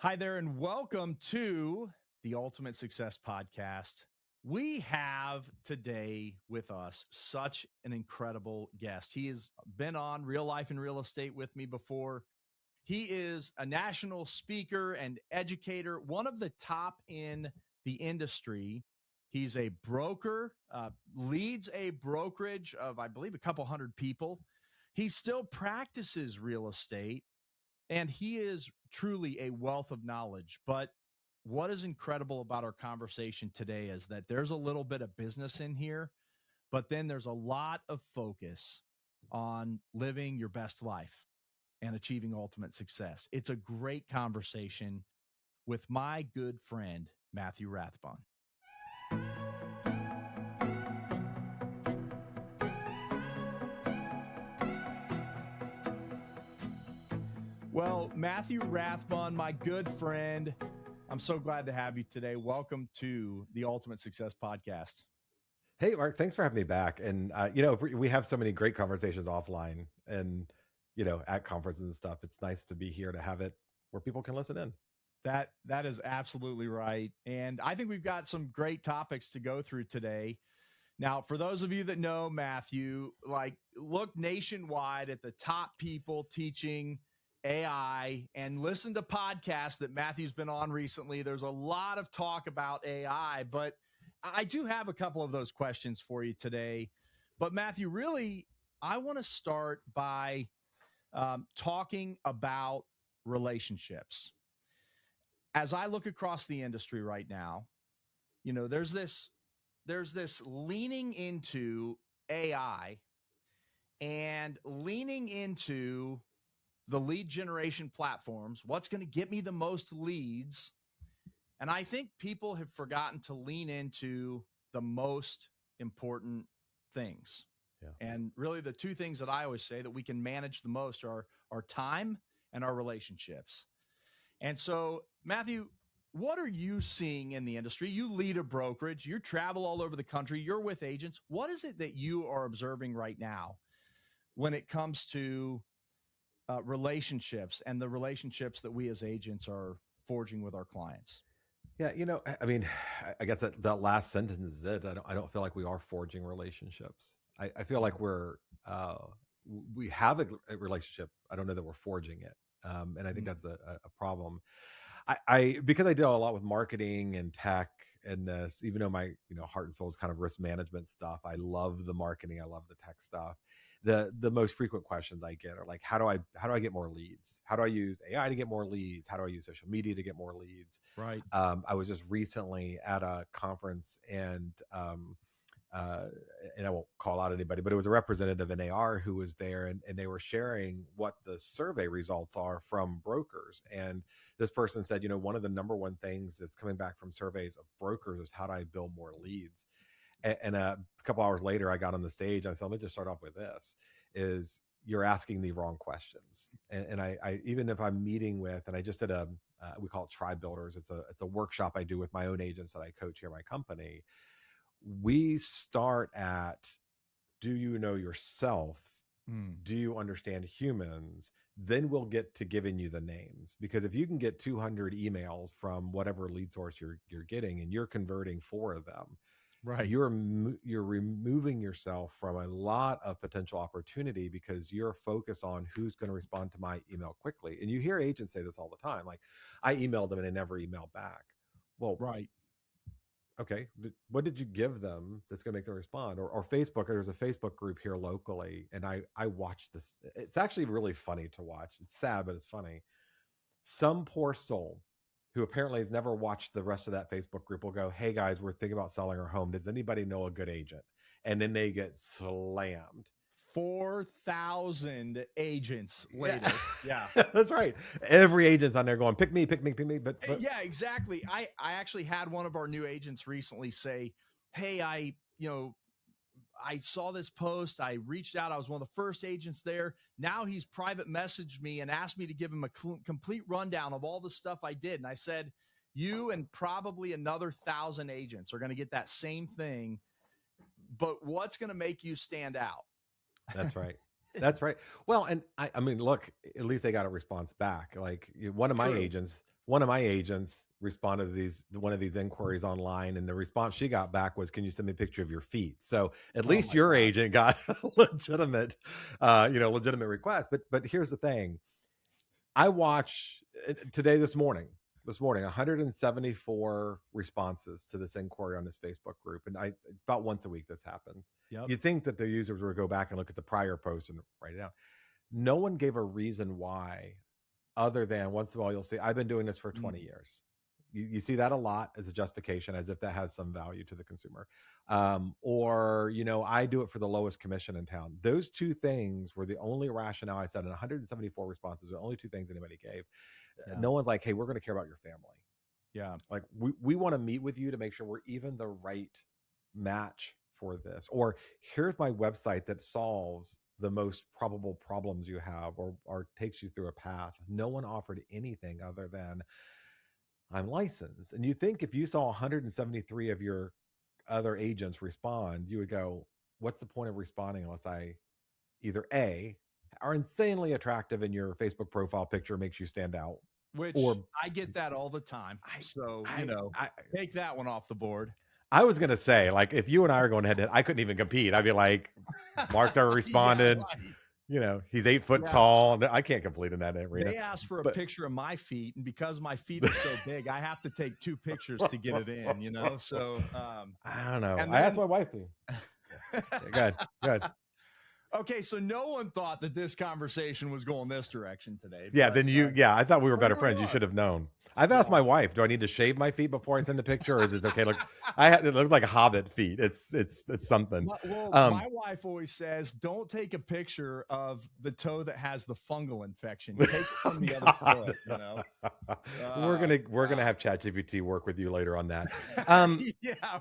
Hi there, and welcome to the Ultimate Success Podcast. We have today with us such an incredible guest. He has been on Real Life and Real Estate with me before. He is a national speaker and educator, one of the top in the industry. He's a broker, leads a brokerage of, I believe, a couple hundred people. He still practices real estate, and he is truly a wealth of knowledge. But what is incredible about our conversation today is that there's a little bit of business in here, but then there's a lot of focus on living your best life and achieving ultimate success. It's a great conversation with my good friend, Matthew Rathbun. Well, Matthew Rathbun, my good friend, I'm so glad to have you today. Welcome to the Ultimate Success Podcast. Hey, Mark, thanks for having me back. And, we have so many great conversations offline and, at conferences and stuff. It's nice to be here to have it where people can listen in. That is absolutely right. And I think we've got some great topics to go through today. Now, for those of you that know Matthew, look nationwide at the top people teaching AI and listen to podcasts that Matthew's been on recently. There's a lot of talk about AI, but I do have a couple of those questions for you today. But Matthew, really, I want to start by talking about relationships. As I look across the industry right now, there's this leaning into AI and leaning into the lead generation platforms. What's going to get me the most leads? And I think people have forgotten to lean into the most important things. Yeah. And really the two things that I always say that we can manage the most are our time and our relationships. And so, Matthew, what are you seeing in the industry? You lead a brokerage, you travel all over the country, you're with agents. What is it that you are observing right now when it comes to relationships and the relationships that we as agents are forging with our clients? Yeah, I guess that last sentence is it. I don't feel like we are forging relationships. I feel like we have a relationship. I don't know that we're forging it. And I think that's a problem. Because I deal a lot with marketing and tech and this, even though my heart and soul is kind of risk management stuff, I love the marketing, I love the tech stuff. The most frequent questions I get are like, how do I get more leads? How do I use AI to get more leads? How do I use social media to get more leads? Right. I was just recently at a conference and I won't call out anybody, but it was a representative in AR who was there, and they were sharing what the survey results are from brokers. And this person said, one of the number one things that's coming back from surveys of brokers is how do I build more leads? And a couple hours later, I got on the stage and I said, let me just start off with this: is you're asking the wrong questions. And I even if I'm meeting with, and I just did we call it Tribe Builders. It's a workshop I do with my own agents that I coach here at my company. We start at, do you know yourself? Do you understand humans? Then we'll get to giving you the names. Because if you can get 200 emails from whatever lead source you're getting and you're converting 4 of them, Right. you're removing yourself from a lot of potential opportunity because you're focused on who's going to respond to my email quickly. And you hear agents say this all the time, like, I emailed them and they never emailed back. Well, Right. okay, what did you give them that's going to make them respond? Or Facebook, there's a Facebook group here locally, and I watched this. It's actually really funny to watch. It's sad, but it's funny. Some poor soul who apparently has never watched the rest of that Facebook group will go, hey guys, we're thinking about selling our home. Does anybody know a good agent? And then they get slammed. 4,000 agents later. Yeah. That's right. Every agent's on there going, pick me, pick me, pick me. But yeah, exactly. I actually had one of our new agents recently say, hey, I saw this post. I reached out. I was one of the first agents there. Now he's private messaged me and asked me to give him a complete rundown of all the stuff I did. And I said, you and probably another 1,000 agents are going to get that same thing. But what's going to make you stand out? That's right. That's right. Well, and I mean, look, at least they got a response back. Like one of my agents one of my agents responded to one of these inquiries online, and the response she got back was, "Can you send me a picture of your feet?" So at Oh least my your God. agent got a legitimate, legitimate request. But here's the thing: I watch today, this morning, 174 responses to this inquiry on this Facebook group, and it's about once a week this happens. Yep. You'd think that the users would go back and look at the prior post and write it down. No one gave a reason why, other than once in a while you'll say, "I've been doing this for 20 years." You see that a lot as a justification, as if that has some value to the consumer. Or, I do it for the lowest commission in town. Those two things were the only rationale. I said in 174 responses, the only two things anybody gave. Yeah. No one's like, "Hey, we're going to care about your family." Yeah. Like, we want to meet with you to make sure we're even the right match for this. Or here's my website that solves the most probable problems you have, or takes you through a path. No one offered anything other than, "I'm licensed." And you think if you saw 173 of your other agents respond, you would go, "What's the point of responding unless I either A, are insanely attractive in your Facebook profile picture, makes you stand out," Which or I get that all the time. So, I take that one off the board. I was gonna say, like, if you and I are going head to head, I couldn't even compete. I'd be like, Mark's ever responded. Yeah, right. He's 8 foot tall. I can't complete in that arena. They asked for a But picture of my feet, and because my feet are so big, I have to take 2 pictures to get it in. So, I don't know. and I asked then my wife to. Go ahead. okay, so no one thought that this conversation was going this direction today. Yeah, But, then I thought we were better here we friends. You are. should have known. I've asked my wife, "Do I need to shave my feet before I send the picture, or is it okay?" Look, it looks like Hobbit feet. It's something. My wife always says, "Don't take a picture of the toe that has the fungal infection. Take it from the other foot." We're gonna have ChatGPT work with you later on that.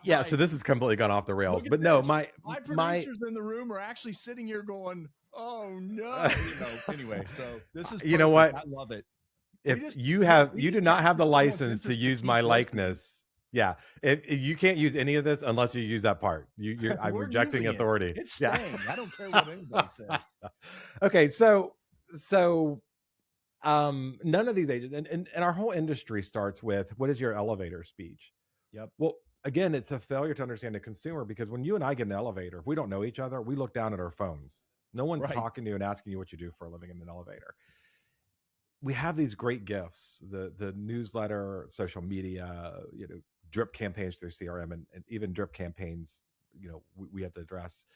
Yeah. So this has completely gone off the rails. Look at But no, this. my producers in the room are actually sitting here going, "Oh no!" Anyway, so this is you know what? I love it. If you do not have the license to use my likeness. Yeah, if you can't use any of this unless you use that part. I'm rejecting authority. It's staying. I don't care what anybody says. Okay, so none of these agents, and our whole industry starts with, what is your elevator speech? Yep. Well, again, it's a failure to understand the consumer, because when you and I get in an elevator, if we don't know each other, we look down at our phones. No one's talking to you and asking you what you do for a living in an elevator. We have these great gifts, the newsletter, social media, drip campaigns through CRM, and even drip campaigns, we have to address.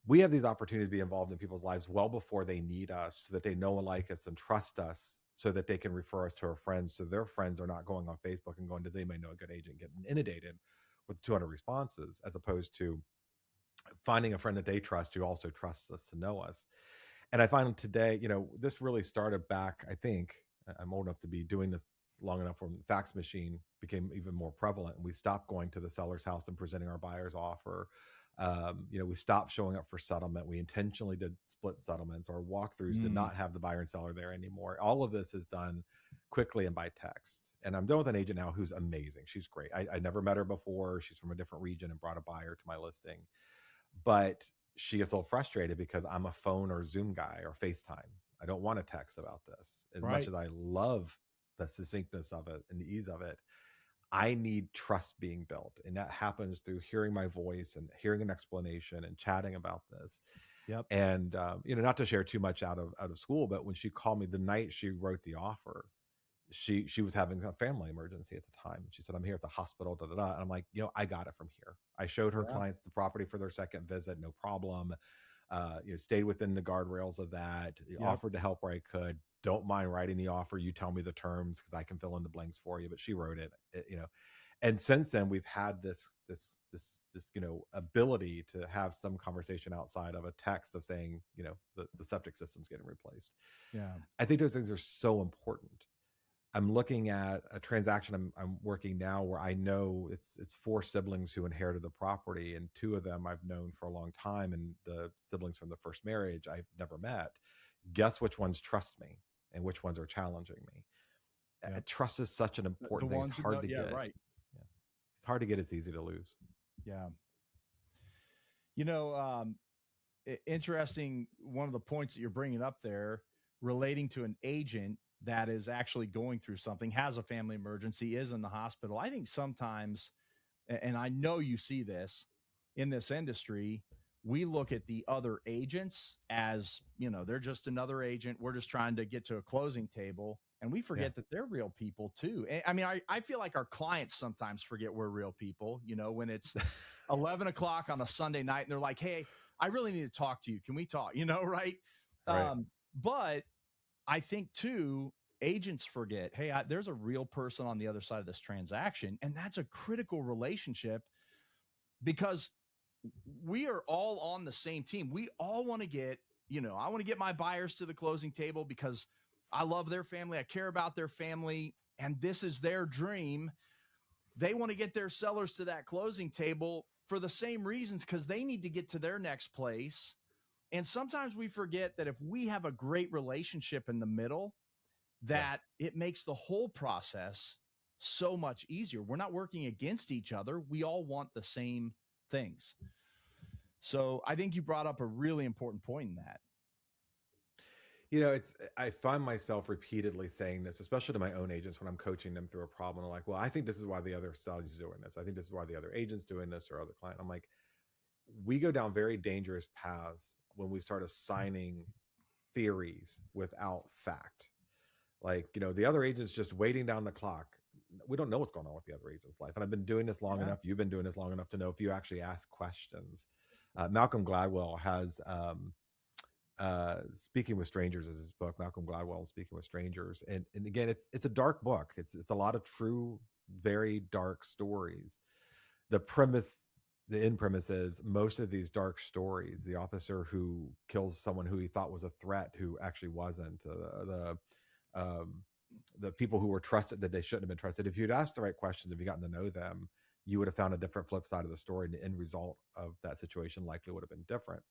We have these opportunities to be involved in people's lives well before they need us, so that they know and like us and trust us, so that they can refer us to our friends, so their friends are not going on Facebook and going, "Does anybody know a good agent?" Getting inundated with 200 responses, as opposed to finding a friend that they trust who also trusts us to know us. And I find today, this really started back, I think, I'm old enough to be doing this long enough when the fax machine became even more prevalent, and we stopped going to the seller's house and presenting our buyer's offer. We stopped showing up for settlement. We intentionally did split settlements. Our walkthroughs did not have the buyer and seller there anymore. All of this is done quickly and by text. And I'm done with an agent now who's amazing. She's great. I never met her before. She's from a different region and brought a buyer to my listing. But she gets a little frustrated because I'm a phone or Zoom guy or FaceTime. I don't want to text about this. As much as I love the succinctness of it and the ease of it, I need trust being built. And that happens through hearing my voice and hearing an explanation and chatting about this. Yep. And, not to share too much out of school, but when she called me the night she wrote the offer, she was having a family emergency at the time. She said, "I'm here at the hospital, da, da, da." And I'm like, I got it from here. I showed her clients the property for their second visit, no problem. Stayed within the guardrails of that, offered to help where I could. Don't mind writing the offer. You tell me the terms, because I can fill in the blanks for you. But she wrote it, and since then we've had this ability to have some conversation outside of a text of saying, the septic system's getting replaced. Yeah. I think those things are so important. I'm looking at a transaction I'm working now where I know it's 4 siblings who inherited the property, and 2 of them I've known for a long time, and the siblings from the first marriage I've never met. Guess which ones trust me and which ones are challenging me. Trust is such an important thing. It's hard to get. Right. Yeah. It's hard to get. It's easy to lose. Yeah. Interesting. One of the points that you're bringing up there relating to an agent that is actually going through something, has a family emergency, is in the hospital. I think sometimes, and I know you see this in this industry, we look at the other agents as, they're just another agent. We're just trying to get to a closing table. And we forget that they're real people too. And I mean, I feel like our clients sometimes forget we're real people, when it's 11 o'clock on a Sunday night and they're like, hey, I really need to talk to you. Can we talk? Right. Right. But I think too, agents forget, hey, there's a real person on the other side of this transaction. And that's a critical relationship because we are all on the same team. We all want to get, I want to get my buyers to the closing table because I love their family. I care about their family. And this is their dream. They want to get their sellers to that closing table for the same reasons because they need to get to their next place. And sometimes we forget that if we have a great relationship in the middle, that it makes the whole process so much easier. We're not working against each other. We all want the same things. So I think you brought up a really important point in that. I find myself repeatedly saying this, especially to my own agents when I'm coaching them through a problem. I'm like, well, I think this is why the other seller's doing this. I think this is why the other agent's doing this or other client. I'm like, we go down very dangerous paths when we start assigning theories without fact. Like, the other agent's just waiting down the clock. We don't know what's going on with the other agent's life. And I've been doing this long enough. You've been doing this long enough to know if you actually ask questions. Malcolm Gladwell has Speaking with Strangers is his book. Malcolm Gladwell, Speaking with Strangers. And again, it's a dark book. It's a lot of true, very dark stories. The end premise is most of these dark stories, the officer who kills someone who he thought was a threat, who actually wasn't, the people who were trusted that they shouldn't have been trusted. If you'd asked the right questions, if you gotten to know them, you would have found a different flip side of the story, and the end result of that situation likely would have been different.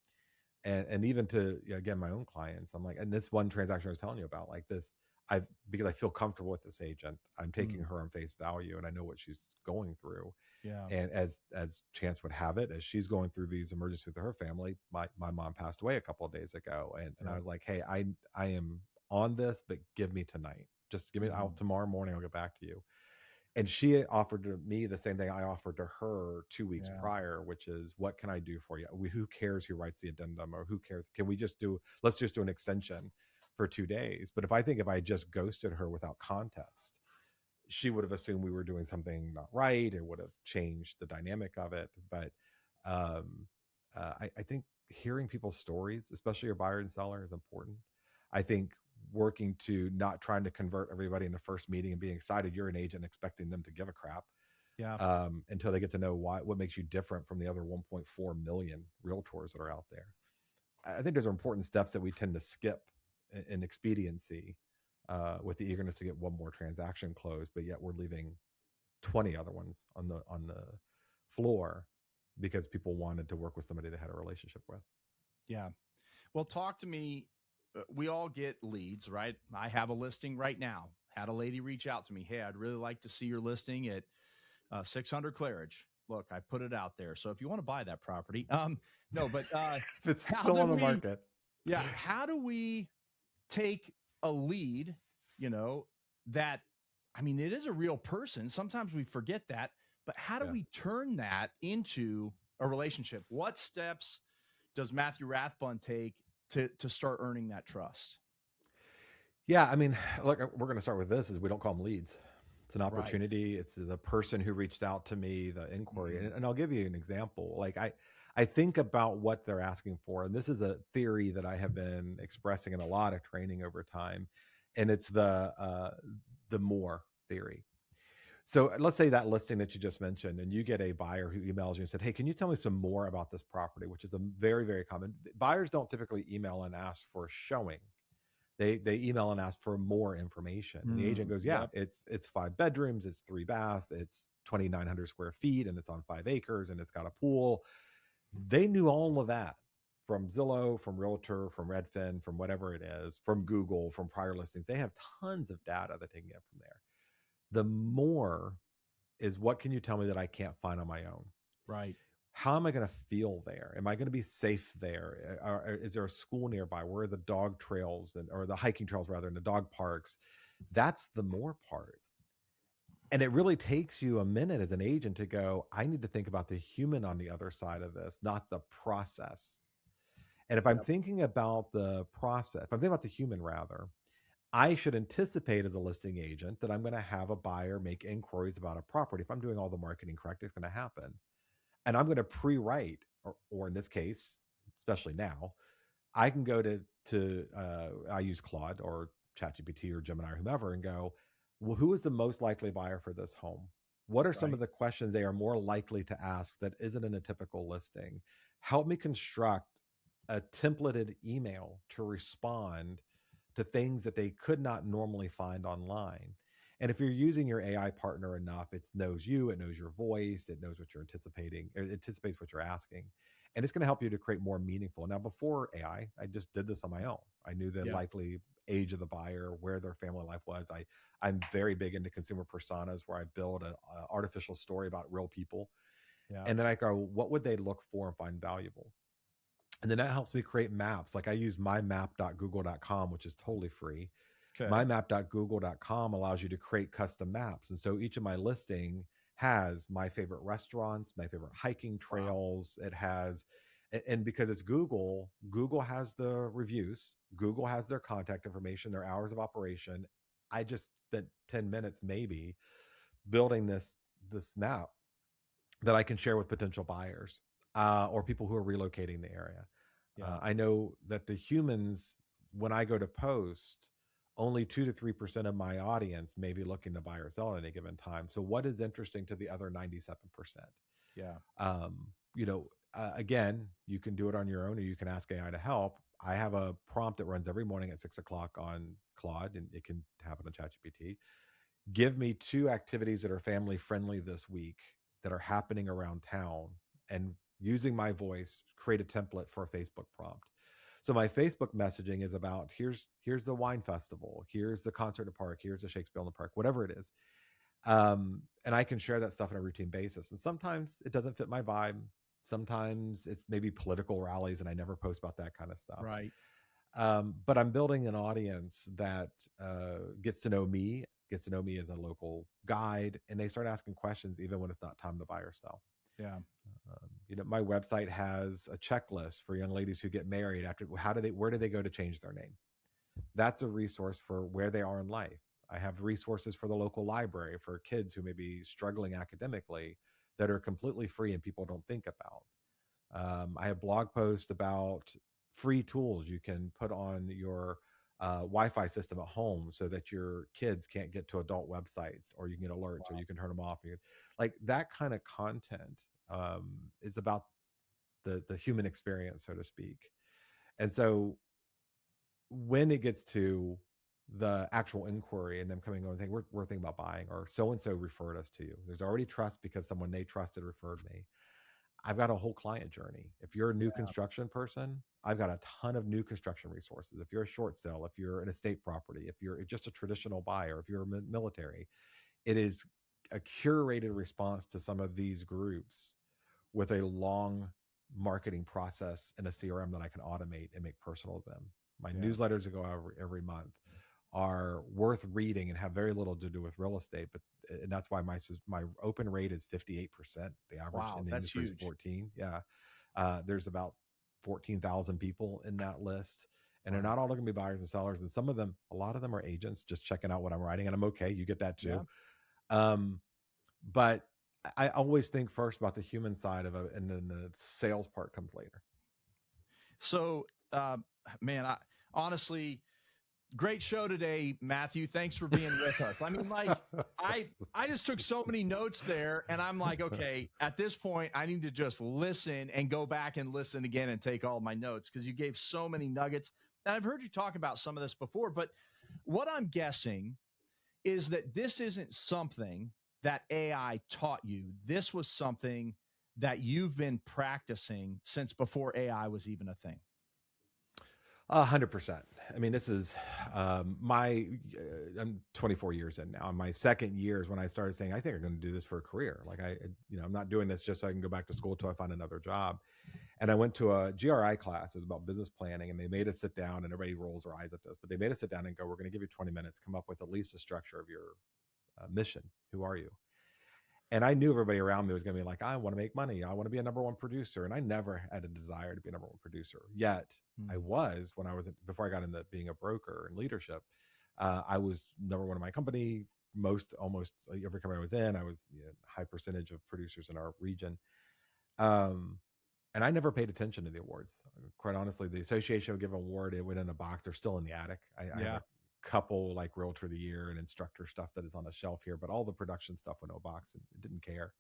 And even to, again, my own clients, I'm like, and this one transaction I was telling you about, like this, because I feel comfortable with this agent, I'm taking her on face value, and I know what she's going through. Yeah. And as chance would have it, as she's going through these emergencies with her family, my mom passed away a couple of days ago, and I was like, hey, I am on this, but give me tonight. Just give me out tomorrow morning. I'll get back to you. And she offered to me the same thing I offered to her 2 weeks prior, which is, what can I do for you? Who cares who writes the addendum, or who cares? Let's just do an extension for 2 days. But if I just ghosted her without context, she would have assumed we were doing something not right. It would have changed the dynamic of it. But I think hearing people's stories, especially your buyer and seller, is important. I think working to not trying to convert everybody in the first meeting and being excited you're an agent, expecting them to give a crap until they get to know what makes you different from the other 1.4 million realtors that are out there. I think those are important steps that we tend to skip in expediency with the eagerness to get one more transaction closed, but yet we're leaving 20 other ones on the floor because people wanted to work with somebody they had a relationship with. Yeah. Well, talk to me. We all get leads, right? I have a listing right now. Had a lady reach out to me. Hey, I'd really like to see your listing at 600 Claridge. Look, I put it out there. So if you want to buy that property, no, but if it's still on the market. Yeah. How do we take a lead, that, I mean, it is a real person. Sometimes we forget that, but how do we turn that into a relationship? What steps does Matthew Rathbun take to start earning that trust? Yeah, I mean, look, we're going to start with this: is we don't call them leads. It's an opportunity. Right. It's the person who reached out to me, the inquiry. And I'll give you an example. Like I think about what they're asking for, and this is a theory that I have been expressing in a lot of training over time, and it's the more theory. So let's say that listing that you just mentioned, and you get a buyer who emails you and said, hey, can you tell me some more about this property? Which is a very, very common. Buyers don't typically email and ask for a showing. They email and ask for more information. And the agent goes, it's 5 bedrooms, it's 3 baths, it's 2,900 square feet, and it's on 5 acres, and it's got a pool. They knew all of that from Zillow, from Realtor, from Redfin, from whatever it is, from Google, from prior listings. They have tons of data that they can get from there. The more is, what can you tell me that I can't find on my own? Right. how am I going to feel there? Am I going to be safe there? Is there a school nearby? Where are the dog trails or the hiking trails rather, in the dog parks? That's the more part. And it really takes you a minute as an agent to go, I need to think about the human on the other side of this, not the process. And if I'm thinking about the process, if I'm thinking about the human rather, I should anticipate as a listing agent that I'm going to have a buyer make inquiries about a property. If I'm doing all the marketing correct, it's going to happen. And I'm going to pre-write, or in this case, especially now, I can go to I use Claude or ChatGPT or Gemini or whomever and go, well, who is the most likely buyer for this home? What are some of the questions they are more likely to ask that isn't in a typical listing? Help me construct a templated email to respond to things that they could not normally find online. And if you're using your AI partner enough, it knows you, it knows your voice, it knows what you're anticipating, it anticipates what you're asking. And it's going to help you to create more meaningful. Now, before AI, I just did this on my own. I knew the likely age of the buyer, where their family life was. I'm very big into consumer personas, where I build an artificial story about real people. Yeah. And then I go, what would they look for and find valuable? And then that helps me create maps. Like I use mymap.google.com, which is totally free. Okay. Mymap.google.com allows you to create custom maps. And so each of my listing has my favorite restaurants, my favorite hiking trails. Wow. It has, and because it's Google, Google has the reviews, Google has their contact information, their hours of operation. I just spent 10 minutes maybe building this map that I can share with potential buyers or people who are relocating the area. Yeah. I know that the humans, when I go to post, only 2 to 3% of my audience may be looking to buy or sell at any given time. So what is interesting to the other 97%? Yeah. Again, you can do it on your own, or you can ask AI to help. I have a prompt that runs every morning at 6 o'clock on Claude, and it can happen on ChatGPT. Give me 2 activities that are family friendly this week that are happening around town, and using my voice, create a template for a Facebook prompt. So my Facebook messaging is about here's the wine festival, here's the concert in the park, here's the Shakespeare in the park, whatever it is. And I can share that stuff on a routine basis. And sometimes it doesn't fit my vibe. Sometimes it's maybe political rallies, and I never post about that kind of stuff. Right. But I'm building an audience that gets to know me as a local guide, and they start asking questions even when it's not time to buy or sell. Yeah. My website has a checklist for young ladies who get married after, where do they go to change their name? That's a resource for where they are in life. I have resources for the local library for kids who may be struggling academically that are completely free and people don't think about. I have blog posts about free tools you can put on your Wi-Fi system at home so that your kids can't get to adult websites, or you can get alerts, or you can turn them off. Like that kind of content is about the human experience, so to speak. And so when it gets to the actual inquiry and them coming on and saying, we're thinking about buying, or so-and-so referred us to you. There's already trust because someone they trusted referred me. I've got a whole client journey. If you're a new construction person, I've got a ton of new construction resources. If you're a short sale, if you're an estate property, if you're just a traditional buyer, if you're a military, it is a curated response to some of these groups with a long marketing process and a CRM that I can automate and make personal to them. My newsletters that go out every month are worth reading and have very little to do with real estate, and that's why my open rate is 58%. The average in the industry is 14. Yeah. There's about 14,000 people in that list, and they're not all going to be buyers and sellers. And some of them, a lot of them are agents just checking out what I'm writing, and I'm okay. You get that too. Yeah. But I always think first about the human side of it, and then the sales part comes later. So, man, honestly, great show today, Matthew. Thanks for being with us. I mean, like, I just took so many notes there, and I'm like, okay, at this point, I need to just listen and go back and listen again and take all my notes, because you gave so many nuggets. And I've heard you talk about some of this before, but what I'm guessing is that this isn't something that AI taught you. This was something that you've been practicing since before AI was even a thing. 100%. I mean, this is I'm 24 years in now. My second year is when I started saying, I think I'm going to do this for a career. Like I'm not doing this just so I can go back to school till I find another job. And I went to a GRI class. It was about business planning, and they made us sit down, and everybody rolls their eyes at this, but they made us sit down and go, we're going to give you 20 minutes, come up with at least the structure of your mission. Who are you? And I knew everybody around me was going to be like, I want to make money. I want to be a number one producer. And I never had a desire to be a number one producer. Yet I was, before I got into being a broker and leadership, I was number one in my company. Almost every company I was in, I was high percentage of producers in our region. And I never paid attention to the awards. Quite honestly, the association would give an award. It went in a box. They're still in the attic. I have a couple like Realtor of the Year and instructor stuff that is on a shelf here, but all the production stuff went in a box and didn't care.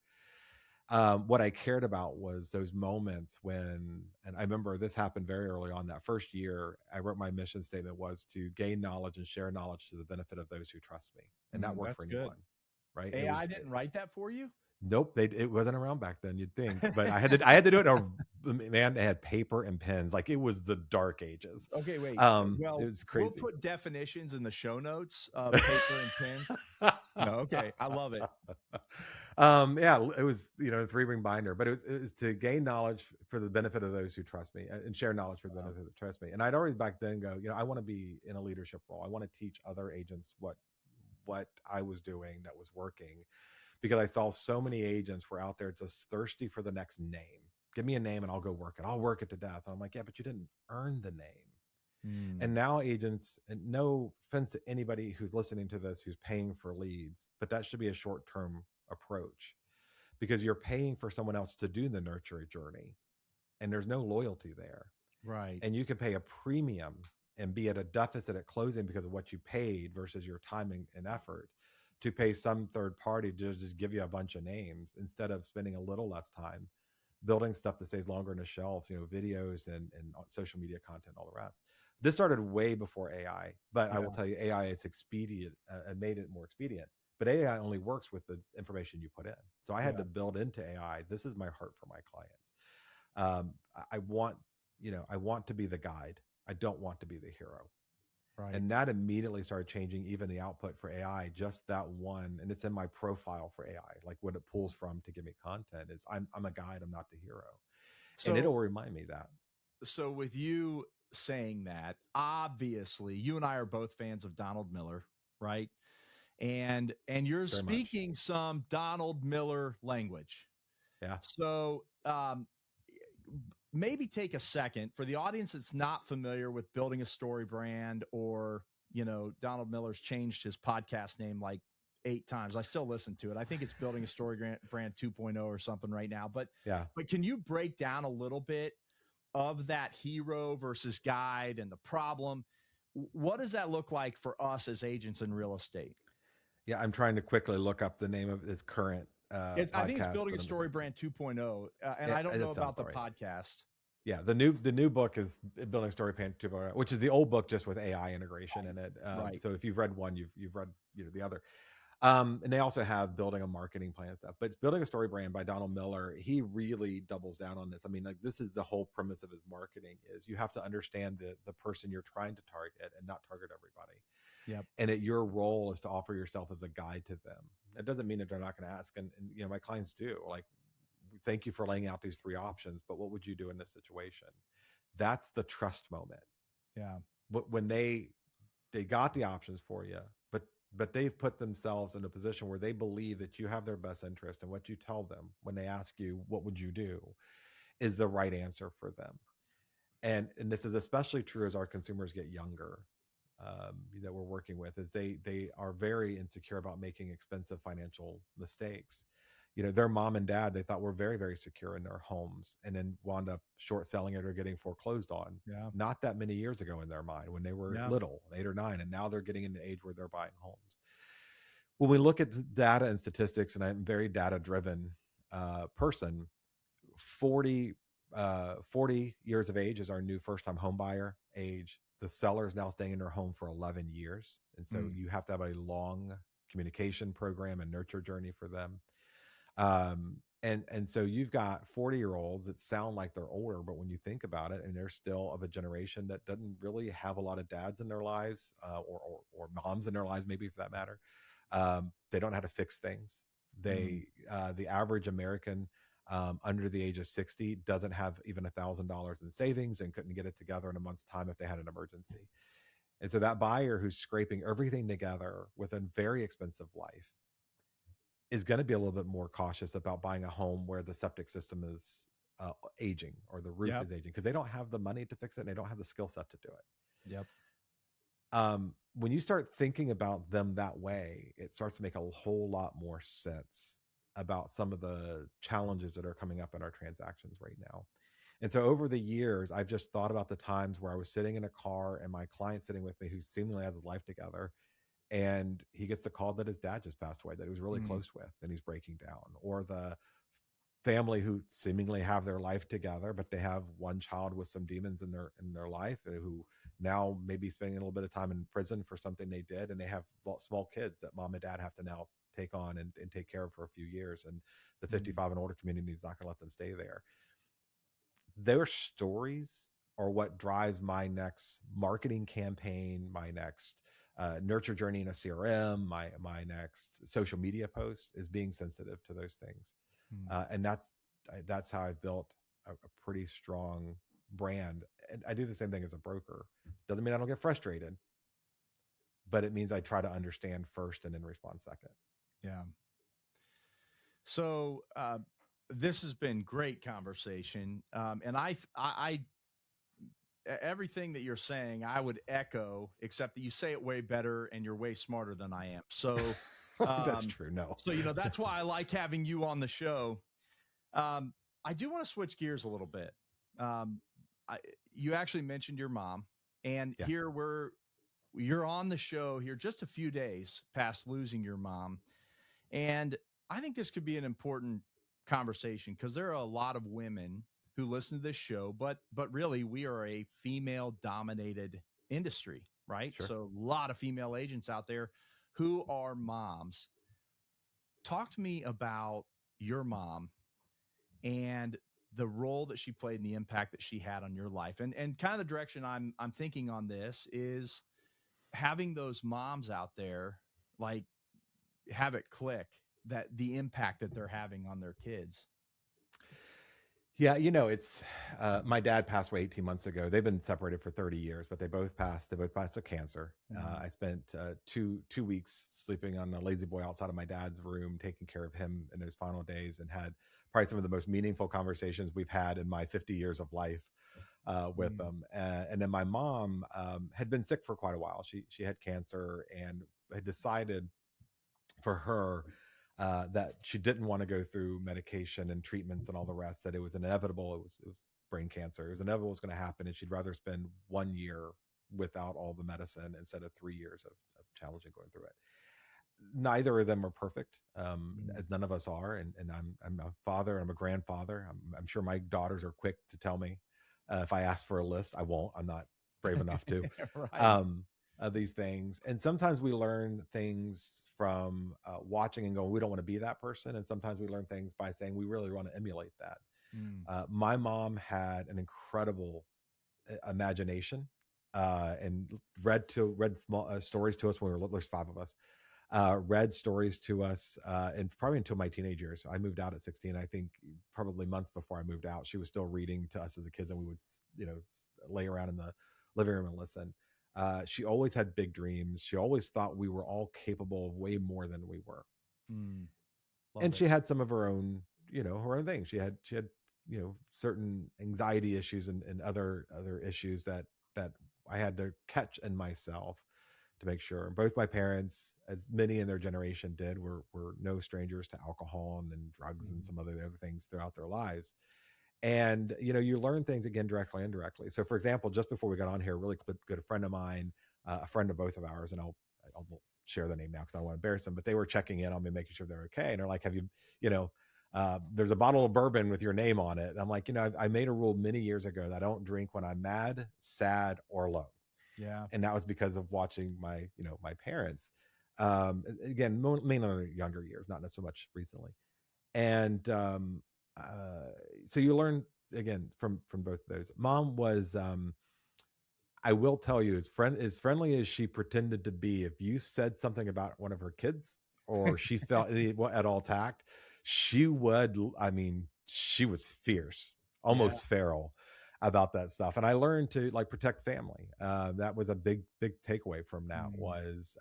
What I cared about was those moments when, and I remember this happened very early on. That first year, I wrote my mission statement was to gain knowledge and share knowledge to the benefit of those who trust me. And that worked for anyone, right? AI didn't write that for you? Nope, it wasn't around back then. You'd think, but I had to do it. Man, they had paper and pens. Like it was the dark ages. Okay, wait. Well, it was crazy. We'll put definitions in the show notes of paper and pen. No, okay, I love it. Yeah, it was a 3-ring binder, but it was to gain knowledge for the benefit of those who trust me and share knowledge for the benefit of those who trust me. And I'd always back then go, I want to be in a leadership role. I want to teach other agents what I was doing that was working. Because I saw so many agents were out there just thirsty for the next name. Give me a name and I'll go work it. I'll work it to death. And I'm like, yeah, but you didn't earn the name. And now agents, and no offense to anybody who's listening to this, who's paying for leads, but that should be a short-term approach because you're paying for someone else to do the nurture journey and there's no loyalty there. Right. And you can pay a premium and be at a deficit at closing because of what you paid versus your time and effort to pay some third party to just give you a bunch of names instead of spending a little less time building stuff that stays longer in the shelves, videos and social media content, all the rest. This started way before AI, but I will tell you, AI is expedient and made it more expedient. But AI only works with the information you put in. So I had to build into AI. This is my heart for my clients. I want to be the guide. I don't want to be the hero. Right. And that immediately started changing even the output for AI, just that one. And it's in my profile for AI, like what it pulls from to give me content is I'm a guide, I'm not the hero. So, and it'll remind me that. So with you saying that, obviously you and I are both fans of Donald Miller, right? And you're very speaking much. Some Donald Miller language. Yeah. So maybe take a second for the audience that's not familiar with building a story brand, or, Donald Miller's changed his podcast name like 8 times. I still listen to it. I think it's Building a Story Brand 2.0 or something right now. But can you break down a little bit of that hero versus guide and the problem? What does that look like for us as agents in real estate? Yeah, I'm trying to quickly look up the name of his current podcast, I think it's Building a Story Brand 2.0, and I don't know about the podcast. Yeah, the new book is Building a Story Brand 2.0, which is the old book just with AI integration in it. Right. So if you've read one, you've read the other. And they also have Building a Marketing Plan stuff. But it's Building a Story Brand by Donald Miller. He really doubles down on this. I mean, like this is the whole premise of his marketing is you have to understand the person you're trying to target and not target everybody. Yep. And your role is to offer yourself as a guide to them. It doesn't mean that they're not going to ask. And my clients do. Like, thank you for laying out these 3 options, but what would you do in this situation? That's the trust moment. Yeah. But when they got the options for you, but they've put themselves in a position where they believe that you have their best interest, and what you tell them when they ask you, what would you do, is the right answer for them. And this is especially true as our consumers get younger. That we're working with is they are very insecure about making expensive financial mistakes. Their mom and dad, they thought were very, very secure in their homes and then wound up short selling it or getting foreclosed on. Yeah. Not that many years ago in their mind when they were little, 8 or 9, and now they're getting into the age where they're buying homes. When we look at data and statistics, and I'm a very data driven person, 40 years of age is our new first time home buyer age. The seller is now staying in their home for 11 years. And so you have to have a long communication program and nurture journey for them. And so you've got 40-year-olds that sound like they're older, but when you think about it, and they're still of a generation that doesn't really have a lot of dads in their lives, or moms in their lives, maybe for that matter. They don't know how to fix things. Mm. The average American under the age of 60 doesn't have even $1,000 in savings and couldn't get it together in a month's time if they had an emergency. And so that buyer who's scraping everything together with a very expensive life is going to be a little bit more cautious about buying a home where the septic system is aging or the roof Yep. is aging, because they don't have the money to fix it and they don't have the skill set to do it. Yep. When you start thinking about them that way, it starts to make a whole lot more sense about some of the challenges that are coming up in our transactions right now. And so over the years, I've just thought about the times where I was sitting in a car and my client sitting with me who seemingly has his life together, and he gets the call that his dad just passed away that he was really Mm. close with, and he's breaking down. Or the family who seemingly have their life together, but they have one child with some demons in their life, who now may be spending a little bit of time in prison for something they did, and they have small kids that mom and dad have to now take on and take care of for a few years, and the Mm. 55 and older community is not going to let them stay there. Their stories are what drives my next marketing campaign, my next nurture journey in a CRM, my next social media post, is being sensitive to those things. Mm. And that's how I've built a pretty strong brand. And I do the same thing as a broker. Doesn't mean I don't get frustrated, but it means I try to understand first and then respond second. Yeah. So this has been great conversation, and everything that you're saying, I would echo, except that you say it way better and you're way smarter than I am. So That's true. No. So that's why I like having you on the show. I do want to switch gears a little bit. Um, you actually mentioned your mom, and Yeah. here you're on the show here just a few days past losing your mom. And I think this could be an important conversation because there are a lot of women who listen to this show, but really we are a female dominated industry, right? Sure. So a lot of female agents out there who are moms. Talk to me about your mom and the role that she played and the impact that she had on your life. And kind of the direction I'm thinking on this is having those moms out there, like, have it click that the impact that they're having on their kids. Yeah, it's my dad passed away 18 months ago. They've been separated for 30 years, but they both passed of cancer. I spent two weeks sleeping on a lazy boy outside of my dad's room, taking care of him in his final days, and had probably some of the most meaningful conversations we've had in my 50 years of life with them. And then my mom had been sick for quite a while. She had cancer and had decided for her that she didn't want to go through medication and treatments and all the rest, that it was inevitable. It was brain cancer. It was inevitable, it was going to happen. And she'd rather spend 1 year without all the medicine instead of 3 years of challenging going through it. Neither of them are perfect, as none of us are. And I'm a father, I'm a grandfather. I'm sure my daughters are quick to tell me if I ask for a list. I won't. I'm not brave enough to. Right. These things. And sometimes we learn things from watching and going, we don't want to be that person. And sometimes we learn things by saying we really want to emulate that. My mom had an incredible imagination and read small stories to us when we were little. There's 5 of us. Read stories to us and probably until my teenage years. I moved out at 16. I think probably months before I moved out, she was still reading to us as a kid, and we would lay around in the living room and listen. She always had big dreams. She always thought we were all capable of way more than we were. And she had some of her own, her own things. She had, certain anxiety issues and other issues that I had to catch in myself to make sure. And both my parents, as many in their generation did, were no strangers to alcohol and drugs and some other things throughout their lives. And you learn things, again, directly, indirectly. So for example, just before we got on here, a really good friend of mine, a friend of both of ours, and I'll share the name now because I don't want to embarrass them, but they were checking in on me, making sure they're okay. And they're like, have you, there's a bottle of bourbon with your name on it. And I'm like, I made a rule many years ago that I don't drink when I'm mad, sad, or alone. Yeah. And that was because of watching my parents, again, mainly in the younger years, not so much recently. And so you learn again from both of those. Mom was, I will tell you, as friendly as she pretended to be, if you said something about one of her kids or she felt any at all tact, she would. I mean, she was fierce, Yeah. almost feral about that stuff. And I learned to like protect family. That was a big takeaway from that. Mm. Was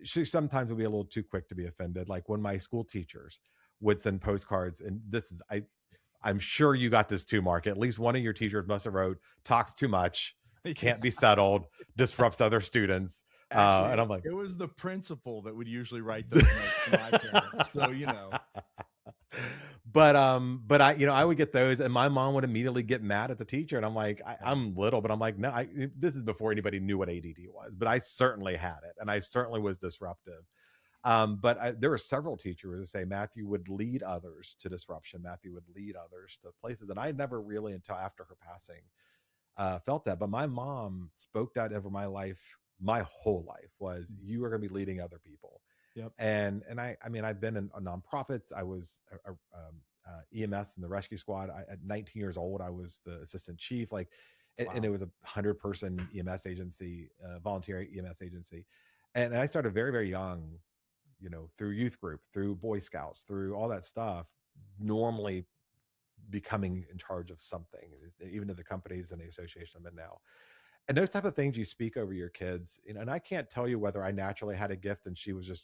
she sometimes would be a little too quick to be offended. Like when my school teachers would send postcards, and this is I'm sure you got this too, Mark. At least one of your teachers must have wrote, talks too much, Yeah. can't be settled, disrupts other students. Actually, And I'm like, it was the principal that would usually write those notes to my parents. So, you know. but I would get those, and my mom would immediately get mad at the teacher, and I'm like, I'm little, but I'm like, no, this is before anybody knew what ADD was, but I certainly had it, and I certainly was disruptive. But there were several teachers who say Matthew would lead others to disruption. Matthew would lead others to places, and I never really, until after her passing, felt that. But my mom spoke that over my life. My whole life was, you are going to be leading other people. Yep. And I mean, I've been in nonprofits. I was EMS in the rescue squad. At 19 years old, I was the assistant chief. Like, and it was a 100-person EMS agency, volunteer EMS agency. And I started very, very young, through youth group, through Boy Scouts, through all that stuff, normally becoming in charge of something, even in the companies and the association I'm in now. And those type of things you speak over your kids, and I can't tell you whether I naturally had a gift and she was just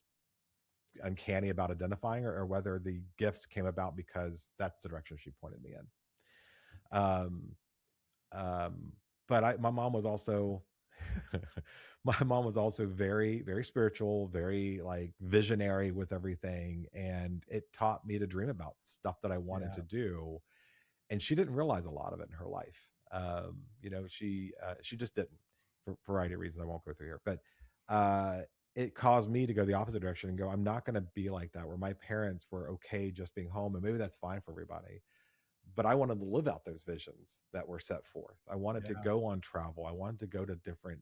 uncanny about identifying her, or whether the gifts came about because that's the direction she pointed me in. But my mom was also my mom was also very, very spiritual, very like visionary with everything, and it taught me to dream about stuff that I wanted to do. And she didn't realize a lot of it in her life. She just didn't, for a variety of reasons I won't go through here. But it caused me to go the opposite direction and go, I'm not going to be like that, where my parents were okay just being home, and maybe that's fine for everybody. But I wanted to live out those visions that were set forth. I wanted to go on travel. I wanted to go to different,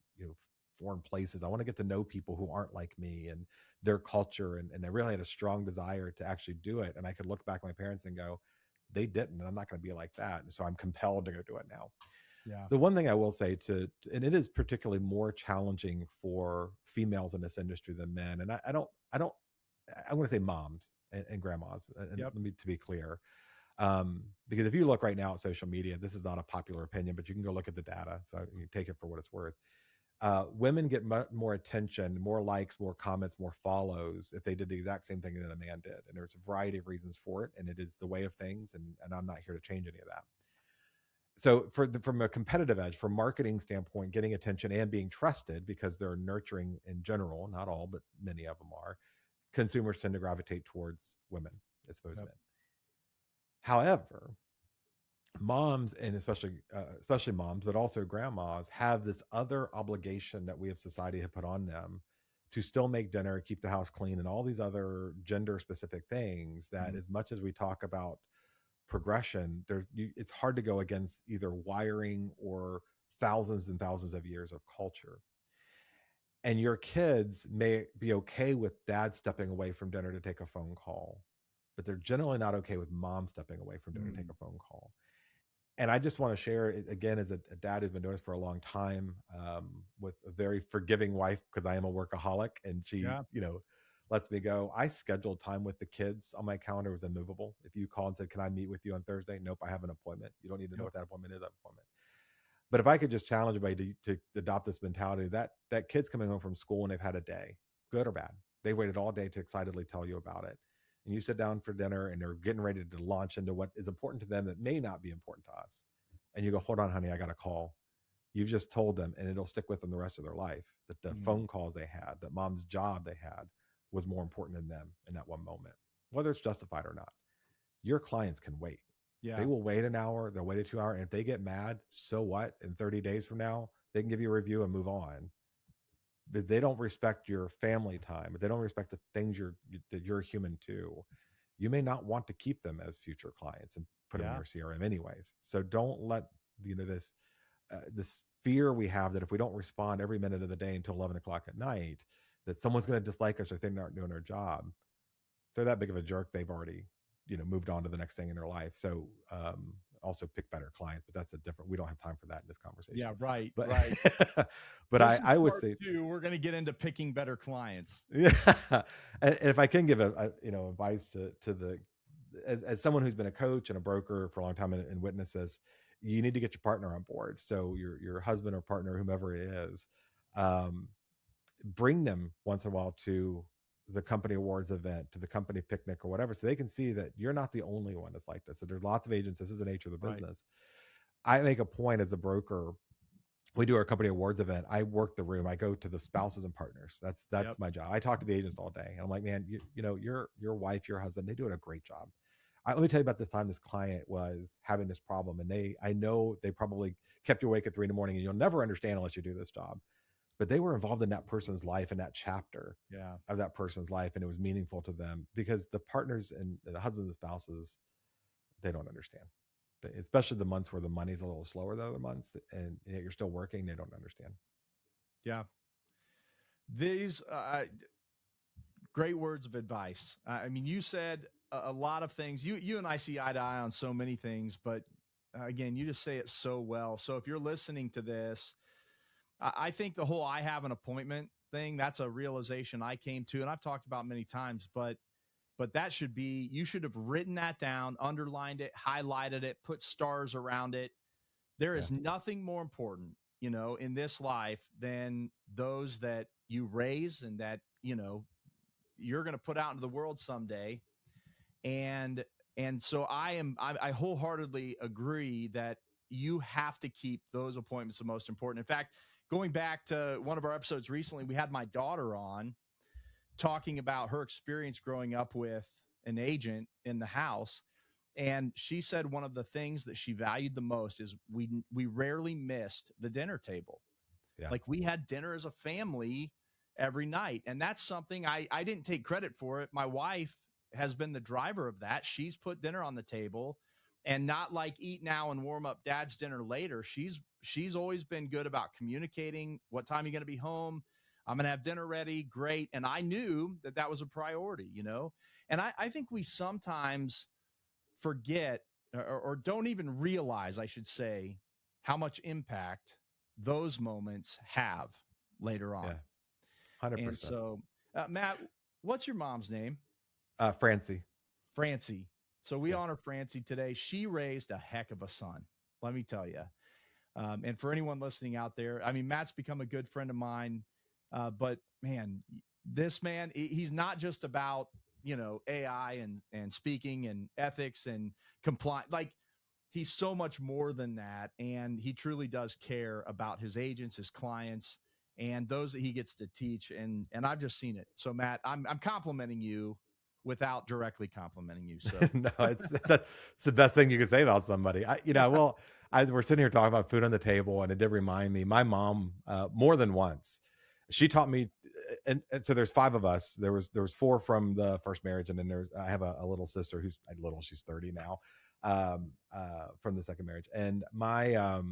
foreign places. I want to get to know people who aren't like me and their culture. And I really had a strong desire to actually do it. And I could look back at my parents and go, they didn't, and I'm not going to be like that. And so I'm compelled to go do it now. Yeah. The one thing I will say and it is particularly more challenging for females in this industry than men. And I want to say moms and grandmas. And let me, to be clear, because if you look right now at social media, this is not a popular opinion, but you can go look at the data. So you take it for what it's worth. Women get more attention, more likes, more comments, more follows if they did the exact same thing that a man did. And there's a variety of reasons for it. And it is the way of things. And I'm not here to change any of that. So from a competitive edge, from marketing standpoint, getting attention and being trusted, because they're nurturing in general, not all, but many of them are, consumers tend to gravitate towards women as opposed to men. However, moms, and especially moms, but also grandmas, have this other obligation that we, of society, have put on them to still make dinner, keep the house clean, and all these other gender specific things that, as much as we talk about progression, it's hard to go against either wiring or thousands and thousands of years of culture. And your kids may be okay with dad stepping away from dinner to take a phone call, but they're generally not okay with mom stepping away from dinner to take a phone call. And I just want to share, again, as a dad who's been doing this for a long time, with a very forgiving wife, because I am a workaholic, and she, lets me go. I scheduled time with the kids on my calendar. It was immovable. If you call and said, can I meet with you on Thursday? Nope, I have an appointment. You don't need to know what that appointment is. That appointment. But if I could just challenge everybody to adopt this mentality, that kid's coming home from school and they've had a day, good or bad. They waited all day to excitedly tell you about it. And you sit down for dinner and they're getting ready to launch into what is important to them that may not be important to us. And you go, hold on, honey, I got a call. You've just told them, and it'll stick with them the rest of their life, that the phone calls they had, that mom's job they had, was more important than them in that one moment, whether it's justified or not. Your clients can wait. They will wait an hour, they'll wait a 2 hour. And if they get mad, so what? In 30 days from now, they can give you a review and move on. But they don't respect your family time. If they don't respect the things that you're human too, you may not want to keep them as future clients and put them in your CRM anyways. So don't let this fear we have that if we don't respond every minute of the day until 11 o'clock at night, that someone's going to dislike us or think they're not doing their job. If they're that big of a jerk, they've already moved on to the next thing in their life. So also pick better clients, but that's a different, we don't have time for that in this conversation. Yeah, right, But right. but This is I would part say, two. We're going to get into picking better clients. yeah. And if I can give a advice to the, as someone who's been a coach and a broker for a long time and witness this, you need to get your partner on board. So your husband or partner, whomever it is, um, bring them once in a while to the company awards event, to the company picnic or whatever, so they can see that you're not the only one that's like this. So there's lots of agents. This is the nature of the Right. business. I make a point as a broker. We do our company awards event. I work the room. I go to the spouses and partners. That's Yep. my job. I talk to the agents all day. And I'm like, man, your wife, your husband, they do a great job. Let me tell you about this time this client was having this problem, and I know they probably kept you awake at 3 a.m, and you'll never understand unless you do this job. But they were involved in that person's life and that chapter of that person's life, and it was meaningful to them, because the partners and the husbands and spouses, they don't understand, especially the months where the money's a little slower than other months, and you're still working. They don't understand. Yeah. These great words of advice. I mean, you said a lot of things. You and I see eye to eye on so many things, but again, you just say it so well. So if you're listening to this, I think the whole I have an appointment thing, that's a realization I came to, and I've talked about many times, but that should be, you should have written that down, underlined it, highlighted it, put stars around it. There is nothing more important, in this life than those that you raise and that, you're going to put out into the world someday. And so I wholeheartedly agree that you have to keep those appointments the most important. In fact, going back to one of our episodes recently, we had my daughter on talking about her experience growing up with an agent in the house. And she said one of the things that she valued the most is we rarely missed the dinner table. Yeah. Like, we had dinner as a family every night. And that's something I didn't take credit for it. My wife has been the driver of that. She's put dinner on the table, and not like eat now and warm up dad's dinner later. She's always been good about communicating. What time are you going to be home? I'm going to have dinner ready. Great. And I knew that was a priority, and I think we sometimes forget or don't even realize, I should say, how much impact those moments have later on. Yeah, 100%. And so, Matt, what's your mom's name? Francie. Francie. So we honor Francie today. She raised a heck of a son, let me tell you. And for anyone listening out there, I mean, Matt's become a good friend of mine. But man, this man, he's not just about, AI and speaking and ethics and compliance. Like, he's so much more than that. And he truly does care about his agents, his clients, and those that he gets to teach. And I've just seen it. So Matt, I'm complimenting you without directly complimenting you. So no, it's the best thing you can say about somebody. Well, as we're sitting here talking about food on the table, and it did remind me, my mom, more than once, she taught me, and so there's 5 of us. There was 4 from the first marriage, and then I have a little sister who's she's 30 now, from the second marriage. And my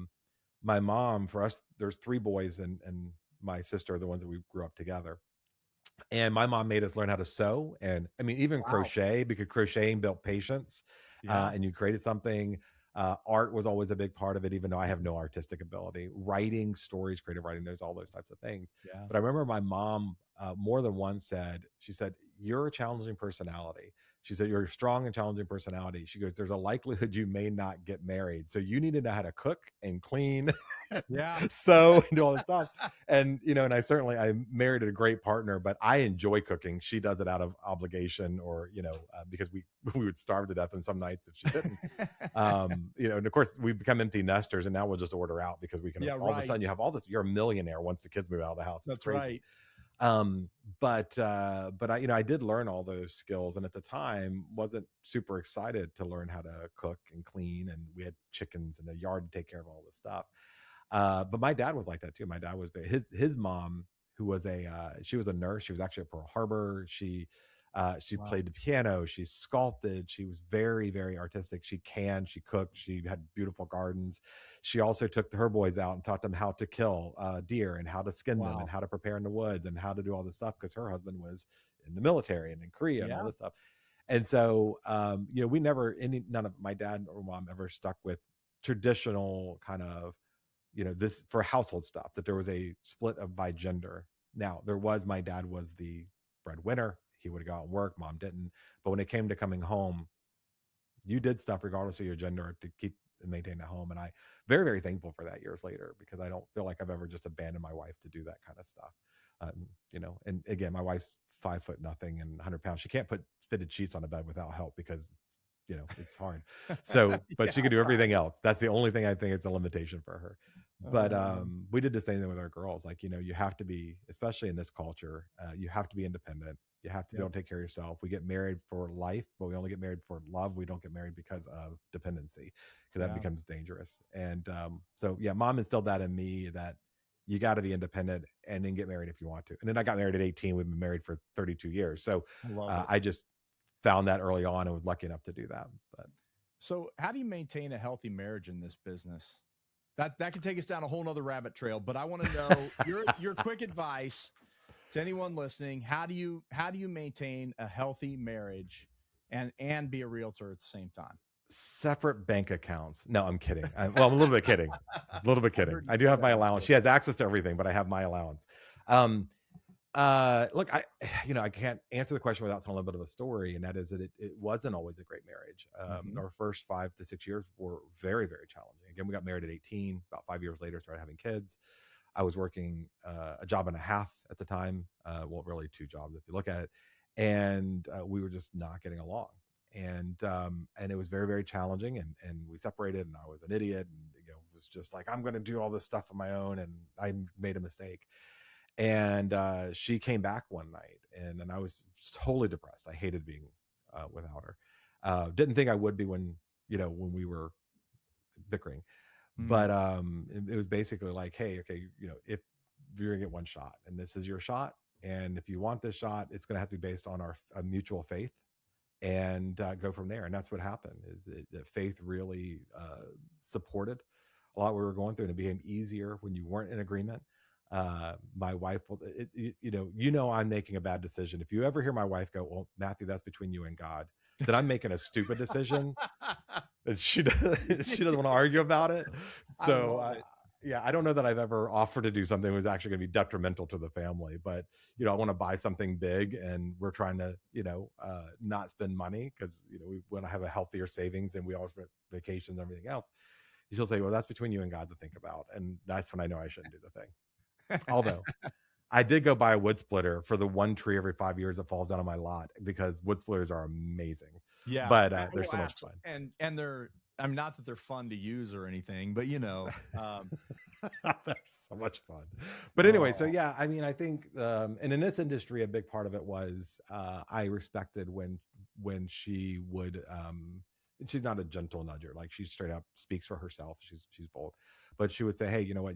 mom, for us, there's 3 boys, and my sister are the ones that we grew up together. And my mom made us learn how to sew, and I mean, even crochet, because crocheting built patience, and you created something. Art was always a big part of it, even though I have no artistic ability. Writing stories, creative writing, there's all those types of things. Yeah. But I remember my mom more than once she said, you're a challenging personality. She said, you're a strong and challenging personality. She goes, there's a likelihood you may not get married. So you need to know how to cook and clean, sew, and do all this stuff. And, and I married a great partner, but I enjoy cooking. She does it out of obligation, or, because we would starve to death on some nights if she didn't. And of course we become empty nesters, and now we'll just order out because we can, all of a sudden you have all this, you're a millionaire once the kids move out of the house. That's crazy. Right. But I did learn all those skills, and at the time wasn't super excited to learn how to cook and clean, and we had chickens and a yard to take care of, all this stuff. But my dad was like that too. My dad was his mom, who was she was a nurse. She was actually at Pearl Harbor. She played the piano. She sculpted. She was very, very artistic. She cooked. She had beautiful gardens. She also took her boys out and taught them how to kill deer, and how to skin them, and how to prepare in the woods, and how to do all this stuff, because her husband was in the military and in Korea and all this stuff. And so, we never, none of my dad or mom ever stuck with traditional kind of, this for household stuff, that there was a split of by gender. Now, my dad was the breadwinner. He would go out and work, mom didn't. But when it came to coming home, you did stuff regardless of your gender to keep and maintain a home. And I very, very thankful for that years later, because I don't feel like I've ever just abandoned my wife to do that kind of stuff. And again, my wife's 5 foot nothing and 100 pounds. She can't put fitted sheets on a bed without help, because it's hard. So, but she can do everything else. That's the only thing I think it's a limitation for her. But we did the same thing with our girls. Like, you have to be, especially in this culture, you have to be independent. You have to be able to take care of yourself. We get married for life, but we only get married for love. We don't get married because of dependency, because that becomes dangerous. And so, mom instilled that in me, that you got to be independent and then get married if you want to. And then I got married at 18. We've been married for 32 years. So I just found that early on and was lucky enough to do that. But so how do you maintain a healthy marriage in this business? That could take us down a whole nother rabbit trail, but I want to know your quick advice to anyone listening. How do you maintain a healthy marriage and be a realtor at the same time? Separate bank accounts. No, I'm kidding. I'm a little bit kidding. I do have my allowance. She has access to everything, but I have my allowance. Look, I can't answer the question without telling a bit of a story, and that is that it wasn't always a great marriage. Our first 5 to 6 years were very, very challenging. Again, we got married at 18. About 5 years later, started having kids. I was working a job and a half at the time. Well, really 2 jobs if you look at it, and we were just not getting along. And it was very, very challenging, and we separated, and I was an idiot, and was just like, I'm going to do all this stuff on my own, and I made a mistake. And she came back one night, and I was totally depressed. I hated being without her. Didn't think I would be when we were bickering, but it was basically like, hey, okay, if you're gonna get one shot, and this is your shot, and if you want this shot, it's gonna have to be based on our mutual faith, and go from there. And that's what happened. Is that faith really supported a lot we were going through, and it became easier when you weren't in agreement. My wife will, I'm making a bad decision. If you ever hear my wife go, well, Matthew, that's between you and God, then I'm making a stupid decision. And she doesn't want to argue about it. So I don't know that I've ever offered to do something that was actually going to be detrimental to the family, but I want to buy something big, and we're trying to, not spend money, because, we want to have a healthier savings, and we always vacations and everything else. She'll say, well, that's between you and God to think about. And that's when I know I shouldn't do the thing. Although I did go buy a wood splitter for the one tree every 5 years that falls down on my lot, because wood splitters are amazing. Yeah, but they're so much fun. And they're, I mean, not that they're fun to use or anything, but they're so much fun. But anyway, so I mean, I think, and in this industry, a big part of it was I respected when she would. She's not a gentle nudger. Like, she straight up speaks for herself. She's bold, but she would say, hey, you know what,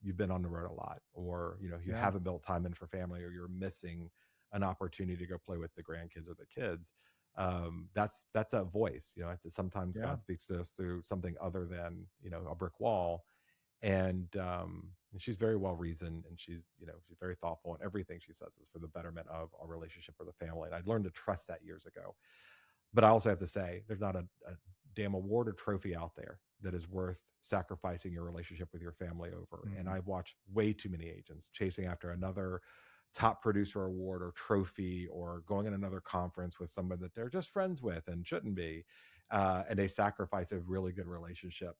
you've been on the road a lot, or you haven't built time in for family, or you're missing an opportunity to go play with the grandkids or the kids. That's a voice. Sometimes God speaks to us through something other than a brick wall. And she's very well reasoned, and she's very thoughtful, and everything she says is for the betterment of our relationship or the family. And I learned to trust that years ago. But I also have to say, there's not a damn award or trophy out there that is worth sacrificing your relationship with your family over. And I've watched way too many agents chasing after another top producer award or trophy, or going in another conference with someone that they're just friends with and shouldn't be. And they sacrifice a really good relationship